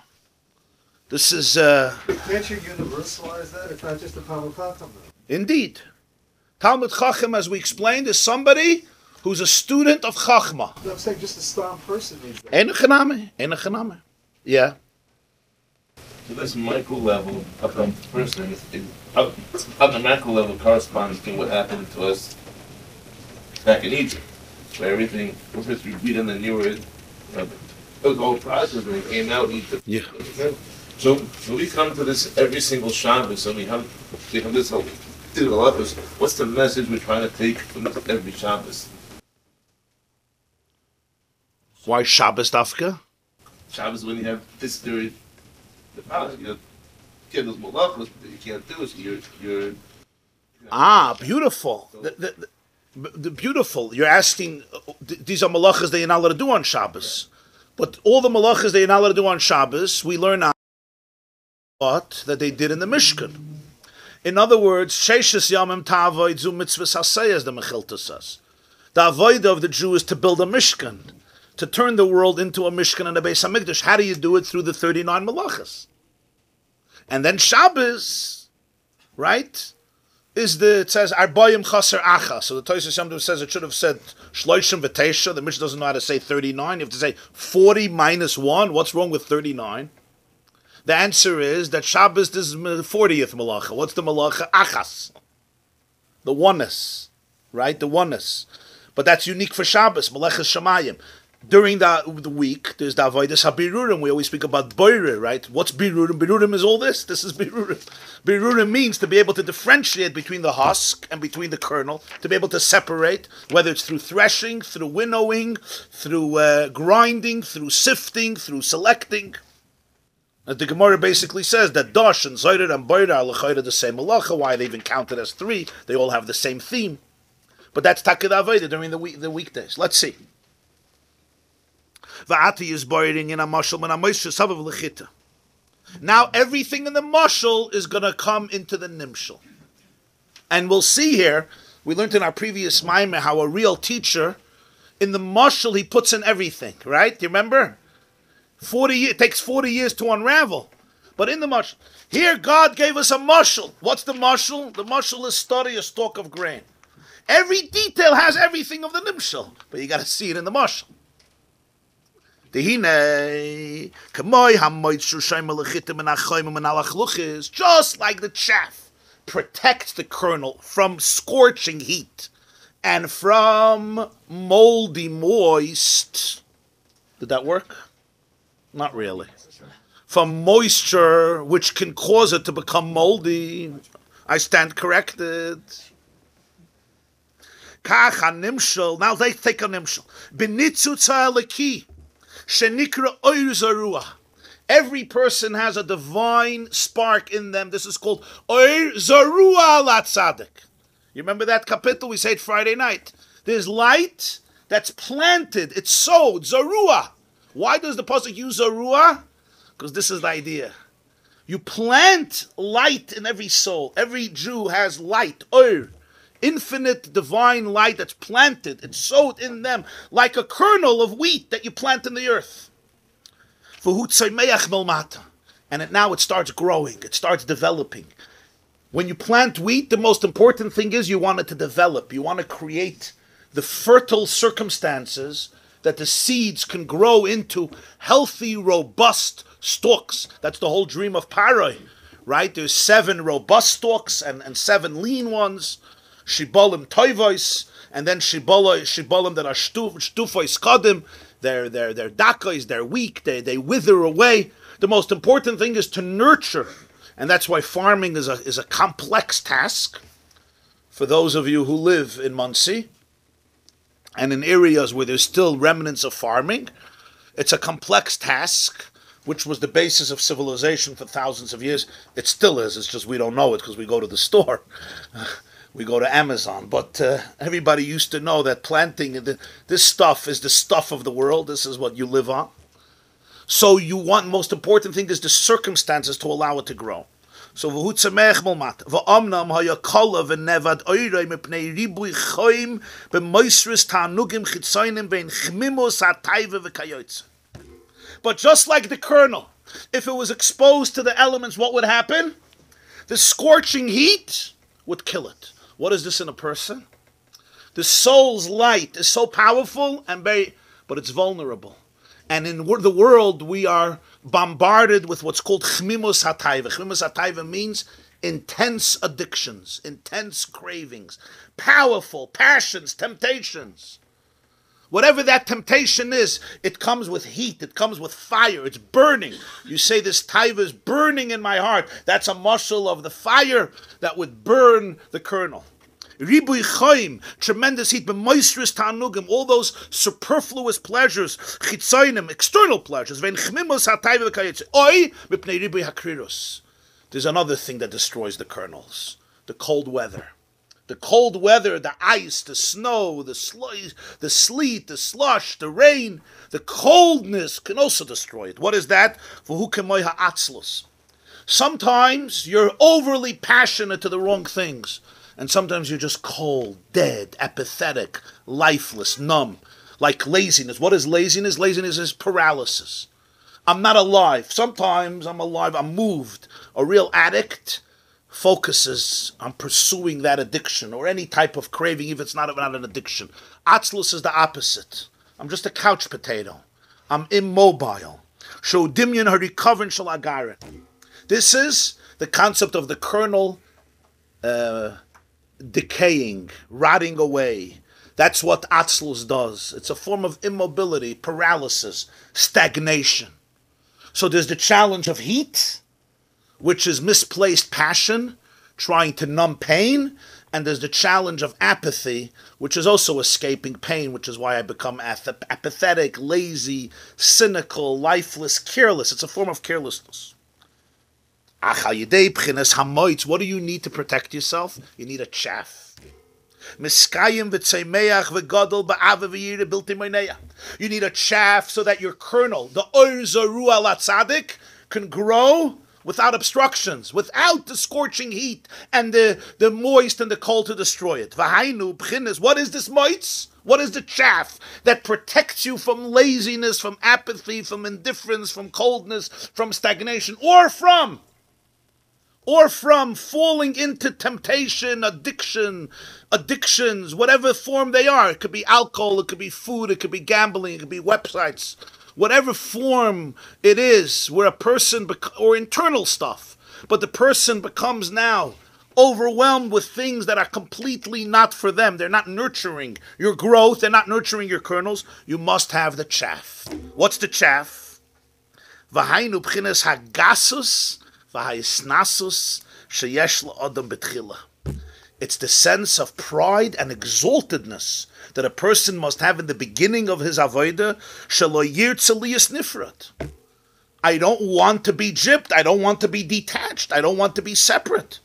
This is... Can't you universalize that? It's not just a Talmud Chacham. Indeed. Talmud Chacham, as we explained, is somebody who's a student of Chachma. I'm saying just a strong person needs that. Enochaname. Yeah. So this micro level of the person, on the macro level, corresponds to what happened to us back in Egypt, where everything was just read in the newer, it was the whole process when it came out. Egypt. Yeah. So we come to this every single Shabbos, and we have this whole. What's the message we're trying to take from every Shabbos? Why Shabbos dafka? Shabbos when you have this theory, the palace, you can't do malachos, you can't do it. You're beautiful. The beautiful. You're asking. These are malachas that you're not allowed to do on Shabbos, but all the malachas that you're not allowed to do on Shabbos, we learn now what that they did in the Mishkan. In other words, Sheishes Yamim Ta'avoid Zu Mitzvahs Haseyas, the Mechilta says. The avoid of the Jew is to build a Mishkan, to turn the world into a Mishkan and a Beis HaMikdash. How do you do it? Through the 39 Malachas. And then Shabbos, right, it says, Arbayim Chaser Acha. So the Tosfos Yom Tov says it should have said Shloishim V'Teisha. The Mishnah doesn't know how to say 39. You have to say 40 minus 1. What's wrong with 39? The answer is that Shabbos is the 40th malacha. What's the malacha? Achas. The oneness. Right? The oneness. But that's unique for Shabbos. Malachas Shamayim. During the week, there's the Avodas HaBirurim. We always speak about Boire, right? What's Birurim? Birurim is all this. This is Birurim. Birurim means to be able to differentiate between the husk and between the kernel, to be able to separate, whether it's through threshing, through winnowing, through grinding, through sifting, through selecting. As the Gemara basically says that Dosh and Zoyrer and Boyer are l'chayra the same malacha. Why they even counted as 3? They all have the same theme. But that's Taked Aveda during the weekdays. Let's see. Now everything in the mashal is going to come into the nimshal. And we'll see here, we learned in our previous Maamer how a real teacher, in the mashal he puts in everything, right? Do you remember? It takes 40 years to unravel. But in the mashal, here God gave us a mashal. What's the mashal? The mashal is study a stalk of grain. Every detail has everything of the nimshal, but you got to see it in the mashal. Just like the chaff protects the kernel from scorching heat and from moldy moist. Did that work? Not really. From moisture, which can cause it to become moldy. I stand corrected. Kach hanimshel. Now they take a nimshel. Benitzutza eliki. Shenikra oir zarua. Every person has a divine spark in them. This is called oir zarua la tzaddik. You remember that kapitel? We say it Friday night. There's light that's planted. It's sowed. Zarua. Why does the pasuk use zarua? Because this is the idea. You plant light in every soul. Every Jew has light, oir, infinite divine light that's planted. It's sowed in them like a kernel of wheat that you plant in the earth. And now it starts growing. It starts developing. When you plant wheat, the most important thing is you want it to develop. You want to create the fertile circumstances that the seeds can grow into healthy, robust stalks. That's the whole dream of Paroi, right? There's 7 robust stalks and 7 lean ones. Shibolim toivos, and then shibolim that are shtufos kadim. They're dakos, they're weak, they wither away. The most important thing is to nurture, and that's why farming is a complex task. For those of you who live in Monsey and in areas where there's still remnants of farming, it's a complex task, which was the basis of civilization for thousands of years. It still is. It's just we don't know it because we go to the store. We go to Amazon. But everybody used to know that planting, this stuff is the stuff of the world. This is what you live on. So you want, most important thing is the circumstances to allow it to grow. So v'hutzamech molmat v'amnam hayakala v'nevad oirei mipnei ribui chaim b'moisris ta'anugim chitzaynim bein chmimos ha'taiva v'kayotze. But just like the kernel, if it was exposed to the elements, what would happen? The scorching heat would kill it. What is this in a person? The soul's light is so powerful but it's vulnerable. And in the world, we are bombarded with what's called chmimos hataiva. Chmimos hataiva means intense addictions, intense cravings, powerful passions, temptations. Whatever that temptation is, it comes with heat, it comes with fire, it's burning. You say this taiva is burning in my heart. That's a mashal of the fire that would burn the kernel. Ribui Chaim, tremendous heat, b'moisris ta'anugim, all those superfluous pleasures, chitzoinim, external pleasures, vein chmimos hatayv v'kayetze, oi, mipnei ribui hakrirus. There's another thing that destroys the kernels, the cold weather. The cold weather, the ice, the snow, the sleet, the slush, the rain, the coldness can also destroy it. What is that? V'hu kemoi ha'atzlus. Sometimes you're overly passionate to the wrong things. And sometimes you're just cold, dead, apathetic, lifeless, numb, like laziness. What is laziness? Laziness is paralysis. I'm not alive. Sometimes I'm alive, I'm moved. A real addict focuses on pursuing that addiction or any type of craving, if it's not an addiction. Atzlus is the opposite. I'm just a couch potato. I'm immobile. Shodimyan harikoven shalagaret. This is the concept of the kernel decaying, rotting away. That's what Atzlus does. It's a form of immobility, paralysis, stagnation. So there's the challenge of heat, which is misplaced passion, trying to numb pain, and there's the challenge of apathy, which is also escaping pain, which is why I become apathetic, lazy, cynical, lifeless, careless. It's a form of carelessness. What do you need to protect yourself? You need a chaff. You need a chaff so that your kernel, the oir zarua la tzaddik, can grow without obstructions, without the scorching heat and the moist and the cold to destroy it. What is this moitz? What is the chaff that protects you from laziness, from apathy, from indifference, from coldness, from stagnation, or from falling into temptation, addictions, whatever form they are. It could be alcohol, it could be food, it could be gambling, it could be websites. Whatever form it is, where a person, or internal stuff, but the person becomes now overwhelmed with things that are completely not for them. They're not nurturing your growth, they're not nurturing your kernels. You must have the chaff. What's the chaff? V'hainu b'chines hagasus, v'ha'isnasus, sheyesh la'adam betchila. It's the sense of pride and exaltedness that a person must have in the beginning of his avodah. Shelo yirtze liyas nifrat. I don't want to be gypped. I don't want to be detached. I don't want to be separate.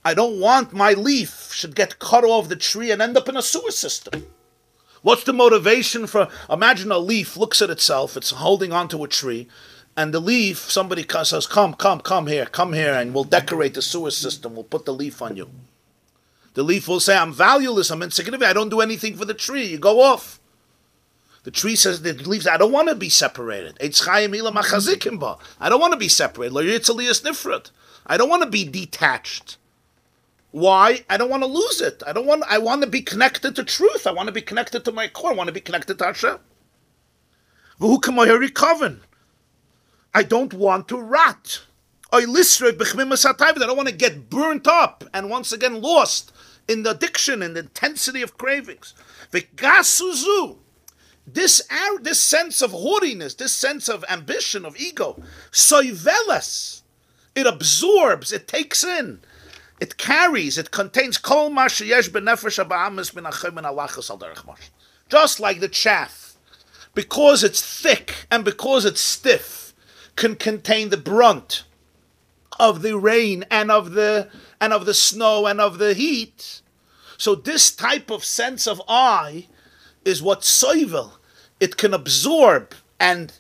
I don't want my leaf should get cut off the tree and end up in a sewer system. What's the motivation for, imagine a leaf looks at itself, it's holding onto a tree, and the leaf, somebody says, come here, and we'll decorate the sewer system, we'll put the leaf on you. The leaf will say, I'm valueless, I'm insignificant, I don't do anything for the tree, you go off. The tree says, the leaf says, I don't want to be separated. I don't want to be separated. I don't want to be detached. Why? I don't want to lose it. I want to be connected to truth. I want to be connected to my core. I want to be connected to Hashem. I don't want to rot. I don't want to get burnt up and once again lost in the addiction and the intensity of cravings. This sense of haughtiness, this sense of ambition, of ego, soivelas, it absorbs, it takes in, it carries, it contains kol ma sheyesh benefesh ha'ba'amis min ha'chem min halachos al derech moshe. Just like the chaff, because it's thick and because it's stiff, can contain the brunt of the rain and of the snow and of the heat. So this type of sense of I is what soivel. It can absorb and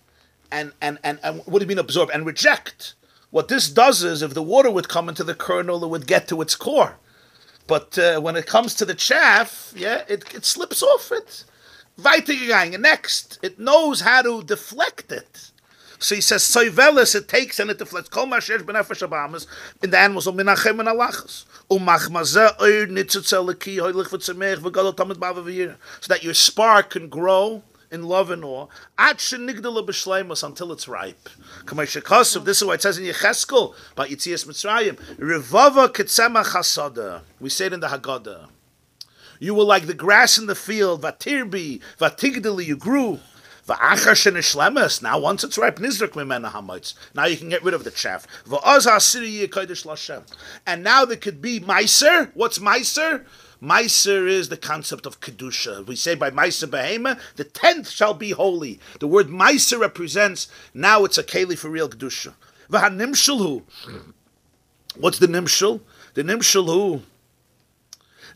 what do you mean absorb? And reject. What this does is, if the water would come into the kernel, it would get to its core. But when it comes to the chaff, it slips off it. Weitergegangen. Next, it knows how to deflect it. So he says, soivelis, it takes and it deflects. Kol ma sheyesh benefesh ha'ba'amis, in the animals, minachem and halachos. So that your spark can grow in love and awe until it's ripe. This is what it says in Yecheskel about Yitzias Mitzrayim. Revava ketzemach hasada. We say it in the Haggadah. You were like the grass in the field. Vatirbi, vatigdali, you grew. Now once it's ripe, now you can get rid of the chaff. And now there could be Meiser. What's Meiser? Meiser is the concept of Kedusha. We say by Meiser Behema, the 10th shall be holy. The word Meiser represents, now it's a Keli for real Kedusha. What's the Nimshul? The Nimshul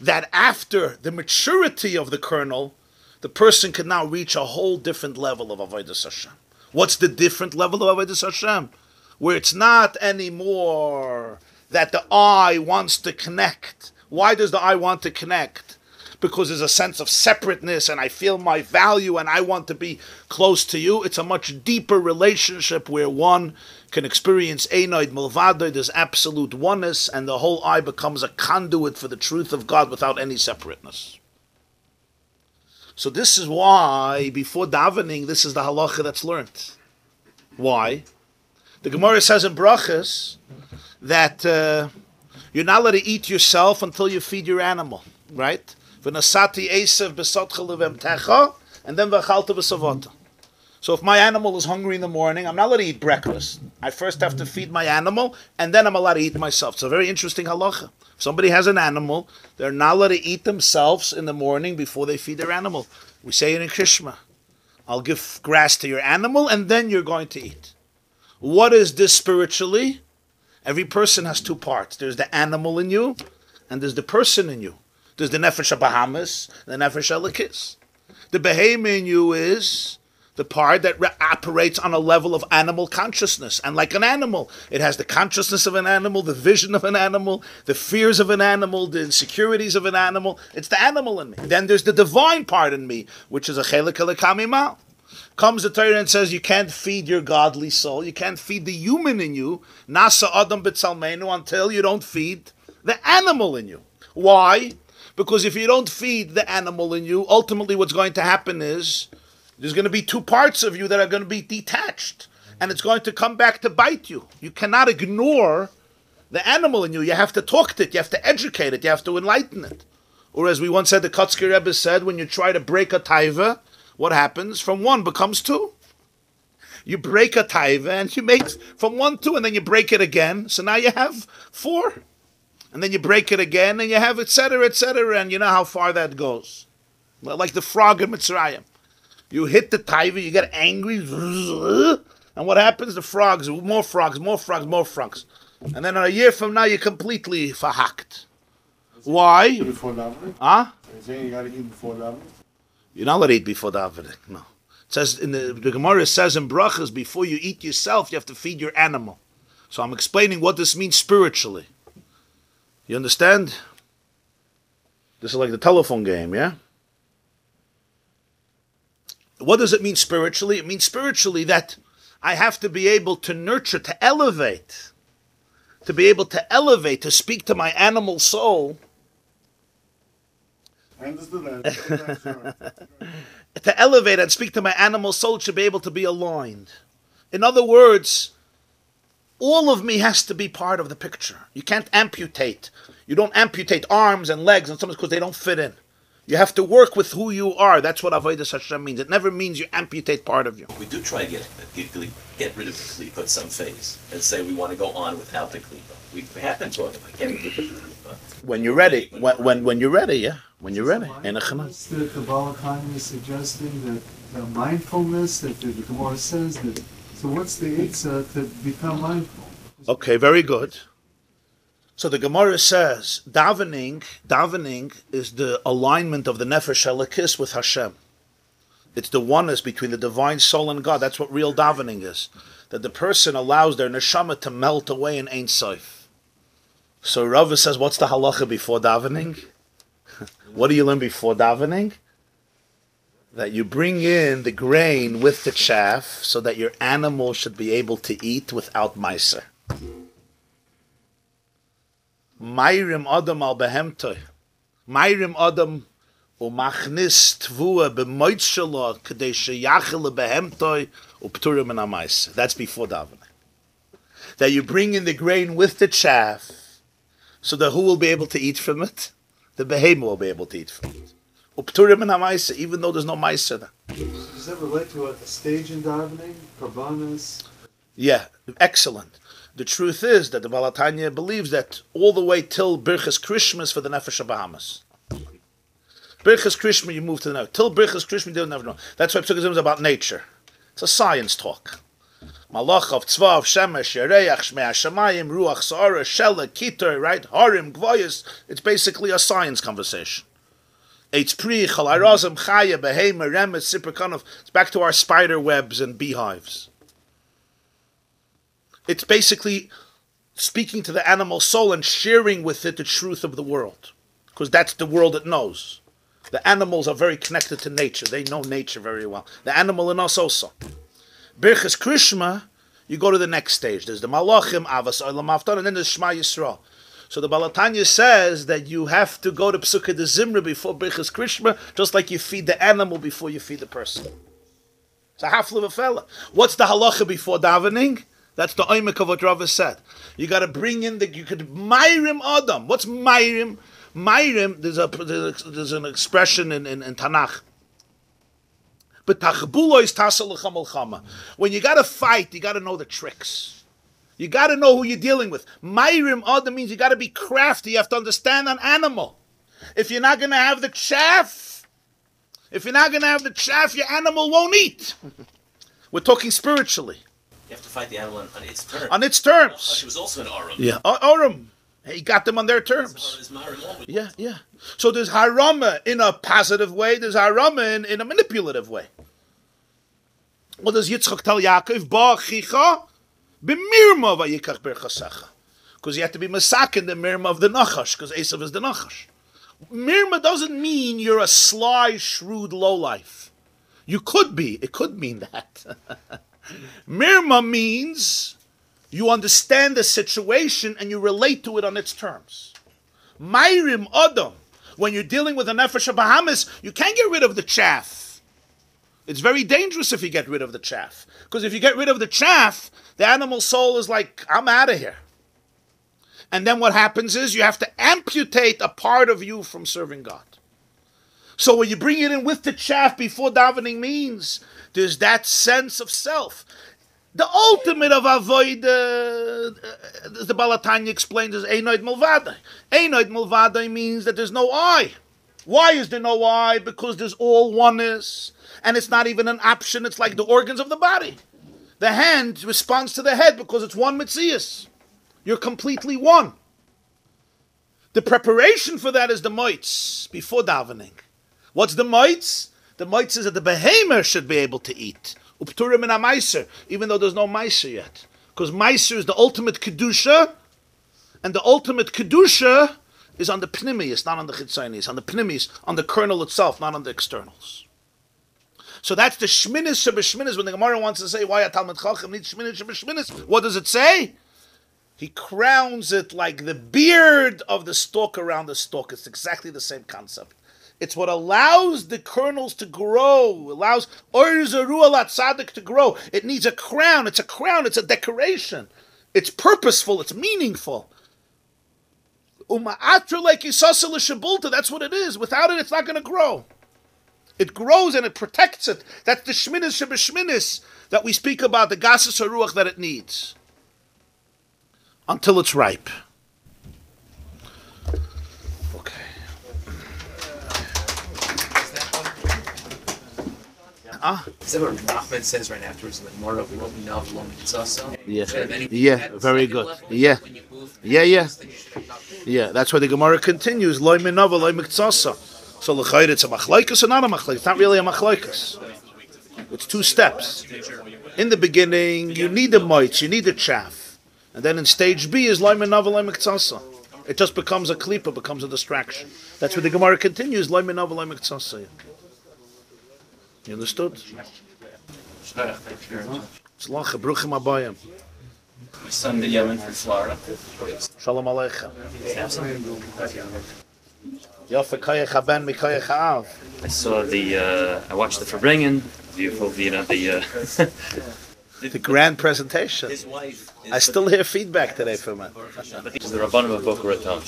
that after the maturity of the kernel, the person can now reach a whole different level of Avodas Hashem. What's the different level of Avodas Hashem? Where it's not anymore that the I wants to connect. Why does the I want to connect? Because there's a sense of separateness and I feel my value and I want to be close to you. It's a much deeper relationship where one can experience Einoid Milvadoi, there's absolute oneness, and the whole I becomes a conduit for the truth of God without any separateness. So this is why, before davening, this is the halacha that's learned. Why? The Gemara says in Brachas that you're not allowed to eat yourself until you feed your animal, right? V'nasati esev b'sotcha levemtecha, and then v'achalta v'savota. So if my animal is hungry in the morning, I'm not allowed to eat breakfast. I first have to feed my animal, and then I'm allowed to eat myself. It's a very interesting halacha. If somebody has an animal, they're not allowed to eat themselves in the morning before they feed their animal. We say it in Krishma. I'll give grass to your animal, and then you're going to eat. What is this spiritually? Every person has two parts. There's the animal in you, and there's the person in you. There's the nefesh habahamis, the nefesh elikis. The behema in you is the part that operates on a level of animal consciousness. And like an animal, it has the consciousness of an animal, the vision of an animal, the fears of an animal, the insecurities of an animal. It's the animal in me. Then there's the divine part in me, which is a chelik elikamimal. Comes the Torah and says you can't feed your godly soul, you can't feed the human in you, nasa adam b'tzalmenu, until you don't feed the animal in you. Why? Because if you don't feed the animal in you, ultimately what's going to happen is there's going to be two parts of you that are going to be detached. And it's going to come back to bite you. You cannot ignore the animal in you. You have to talk to it. You have to educate it. You have to enlighten it. Or as we once said, the Kotzker Rebbe said, when you try to break a taiva, what happens? From one becomes two. You break a taiva and you make from 1, 2, and then you break it again. So now you have 4. And then you break it again, and you have etc., and you know how far that goes. Like the frog in Mitzrayim. You hit the taiva, you get angry, and what happens? The frogs, more frogs. And then a year from now, you're completely verhacked. Why? Before davening? Huh? You're saying you got to eat before davening? You're not allowed to eat before davening, no. It says in the Gemara says in brachas, before you eat yourself, you have to feed your animal. So I'm explaining what this means spiritually. You understand? This is like the telephone game, yeah? What does it mean spiritually? It means spiritually that I have to be able to nurture, to elevate. To be able to elevate, to speak to my animal soul. I understood that. To elevate and speak to my animal soul to be able to be aligned. In other words, all of me has to be part of the picture. You can't amputate. You don't amputate arms and legs and something because they don't fit in. You have to work with who you are. That's what Avodas Hashem means. It never means you amputate part of you. We do try to get rid of the klipa at some phase and say we want to go on without the klipa. We have been talking about getting rid of the klipa. When you're ready. When you're ready, yeah. When you're ready. Mindfulness that the Baal HaChaim is suggesting, that mindfulness, that the Gemara says, that, so what's the Eitzah to become mindful? Okay, very good. So the Gemara says, davening is the alignment of the Nefesh Elokis with Hashem. It's the oneness between the divine soul and God. That's what real davening is. That the person allows their neshama to melt away in Ein Sof. So Rava says, what's the halacha before davening? What do you learn before davening? That you bring in the grain with the chaff so that your animal should be able to eat without meiser. Mayrim Adam al behemtoy. Mayrim Adam umachnis tvua b'moitz shelo k'dei sheyachel behemtoy upturim min hamais. That's before davening. That you bring in the grain with the chaff, so that who will be able to eat from it? The behemoth will be able to eat from it. Upturim min hamais, even though there's no meiser there. Does that relate to a stage in davening? Karbanas? Yeah, excellent. The truth is that the Baal HaTanya believes that all the way till Birchas Krishmas for the Nefesh Bahamas. Birchas Krishma, you move to the Nefesh. Till Birchas Krishma, you don't never know. That's why Pesukah is about nature. It's a science talk. Malach of Tzvav, Shemesh, Yereach, Shmei HaShamayim, Ruach, Sa'ara, Shela, Kitor, right? Harim, Gvoyas. It's basically a science conversation. Eitz Pri, Chalarazim, Chaya, Behema, Remes, Sipperkanov. It's back to our spider webs and beehives. It's basically speaking to the animal soul and sharing with it the truth of the world. Because that's the world it knows. The animals are very connected to nature. They know nature very well. The animal in us also. Birchas Krishma, you go to the next stage. There's the Malachim, Avas, Olam Avtan, and then there's Shema Yisrael. So the Baal HaTanya says that you have to go to Pesukah de Zimra before Birchas Krishma, just like you feed the animal before you feed the person. It's a half of a fella. What's the halacha before davening? That's the oimek of what Rava said. You got to bring in you could Mayrim Adam. What's Mayrim? Mayrim, there's an expression in Tanakh. But Tachbulo is Tasal L'chama. When you got to fight, you got to know the tricks. You got to know who you're dealing with. Mayrim Adam means you got to be crafty. You have to understand an animal. If you're not going to have the chaff, your animal won't eat. We're talking spiritually. You have to fight the animal on its terms. On its terms. She was also an Arum. Yeah, Arum. He got them on their terms. Yeah. So there's harama in a positive way. There's harama in a manipulative way. What does Yitzchak tell Yaakov? Ba chicha b'mirma vayikach berchasecha. Because you have to be masakin the mirma of the nachash. Because Esav is the nachash. Mirma doesn't mean you're a sly, shrewd lowlife. You could be. It could mean that. Mirma means you understand the situation and you relate to it on its terms. Mayrim Adam, when you're dealing with a Nefesh Bahamas, you can't get rid of the chaff. It's very dangerous if you get rid of the chaff. Because if you get rid of the chaff, the animal soul is like, I'm out of here. And then what happens is you have to amputate a part of you from serving God. So when you bring it in with the chaff before davening means there's that sense of self. The ultimate of avoid, as the Balatanya explains, is Einoid Mulvadai. Einoid Mulvadai means that there's no I. Why is there no I? Because there's all oneness, and it's not even an option. It's like the organs of the body. The hand responds to the head because it's one mitzias. You're completely one. The preparation for that is the moitz, before davening. What's the moitz? The moitz is that the behemoth should be able to eat. Upturim in a meiser, even though there's no meiser yet. Because meiser is the ultimate kedusha, and the ultimate kedusha is on the pnimius, not on the chitzonius, on the pnimius, on the kernel itself, not on the externals. So that's the shminis shebeshminis. When the Gemara wants to say why a Talmud Chacham needs shminis shebeshminis, what does it say? He crowns it like the beard of the stalk around the stalk. It's exactly the same concept. It's what allows the kernels to grow, allows Or Zeru Ala Tzadik to grow. It needs a crown. It's a crown. It's a decoration. It's purposeful. It's meaningful. Uma'atra like Yisasa l'shabulta. That's what it is. Without it, it's not going to grow. It grows and it protects it. That's the shminis shebeshminis that we speak about, the gases haruach that it needs. Until it's ripe. Okay. Is that what Ahmed says right afterwards in the Gemara? Yeah, very good. Yeah. That's why the Gemara continues. Loy minava, loy miktsasa. So l'chayr, it's a machlaikas or not a machlaikas? It's not really a machlaikas. It's two steps. In the beginning, you need the moitz, you need the chaff. And then in stage B is loy minava, loy miktsasa. It just becomes a klipa, becomes a distraction. That's why the Gemara continues. Loy minava, loy miktsasa. You understood? Tzlacha, bruchim abayim. My son did Yemen for Florida. Shalom aleichem. Yofe koyach haben mi koyach ha'av. I saw I watched the Verbringen, beautiful, The grand presentation. His wife. I still hear feedback today from it. This is the Rabbanim of Boca Raton.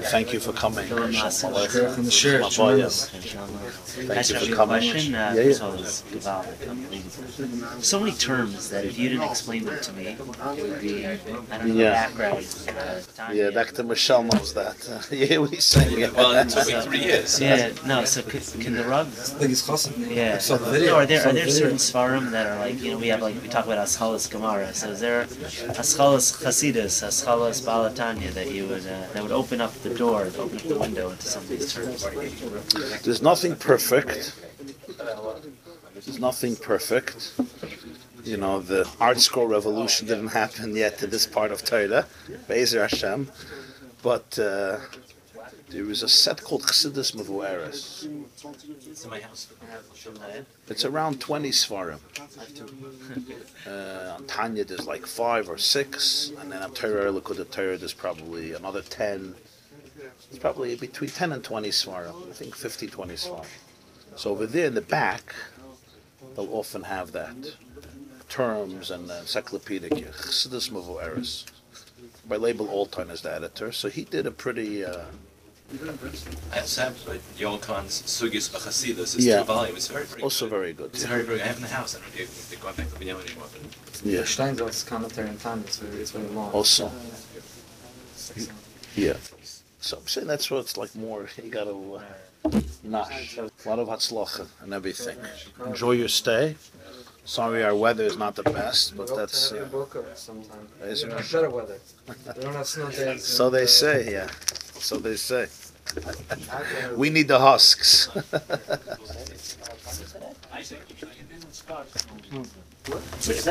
Thank you for coming. Thank Thank you for coming. So many terms that if you didn't explain them to me, it would be, I don't know, background. Yeah, Dr. Michelle knows that. Yeah, we sing it. Well, it took me 3 years. Yeah, no, so can the Rav? Yeah. No, are there certain svarim that are like, we have we talk about Aschalas Gemara. So is there Aschalas Chasidus, Aschalas Balatanya that you would that would open up the door, open up the window into some of these terms? There's nothing perfect. The art scroll revolution didn't happen yet to this part of Torah, Be'ezer Hashem. But there is a set called Chassidus Mevueres. It's in my house. It's around 20 svarim. On Tanya there's like 5 or 6, and then on Torah, Likud Torah, there's probably another 10. It's probably between 10 and 20 svarim. I think 50, 20 svarim. So over there in the back, they'll often have that. Terms and encyclopedic Chassidus Mevueres. By Label Alton is the editor, so he did a pretty... I also have Yonkon's Sugis B'Chasidus. It's 2 volumes. It's very, very also good. very good. It's very, very. I have in the house. I don't know if they're going back to the anymore. But Yeah. Steinsaltz's commentary on time is very long. Also. Yeah. So I'm saying that's what it's like more. You got to not a lot of hatzlacha and everything. Enjoy your stay. Sorry, our weather is not the best, but that's. Is it? Better weather. They don't have snow days. So they say, yeah. So they say. We need the husks. I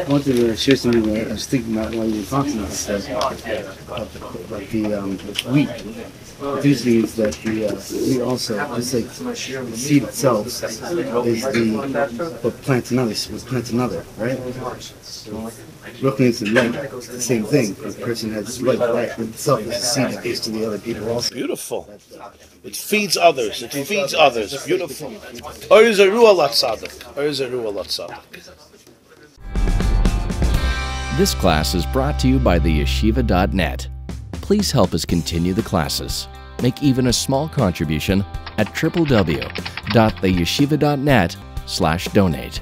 wanted to share something I was thinking about while you were talking about the wheat. It usually is that the wheat also, just like the seed itself, is what plants another, right? Looking into light, it's the same thing. The person has light itself is a seed that gives to the other people also. Beautiful. It feeds others. Beautiful. Or Zeru Ala Tzadik. This class is brought to you by the yeshiva.net. Please help us continue the classes. Make even a small contribution at www.theyeshiva.net/donate.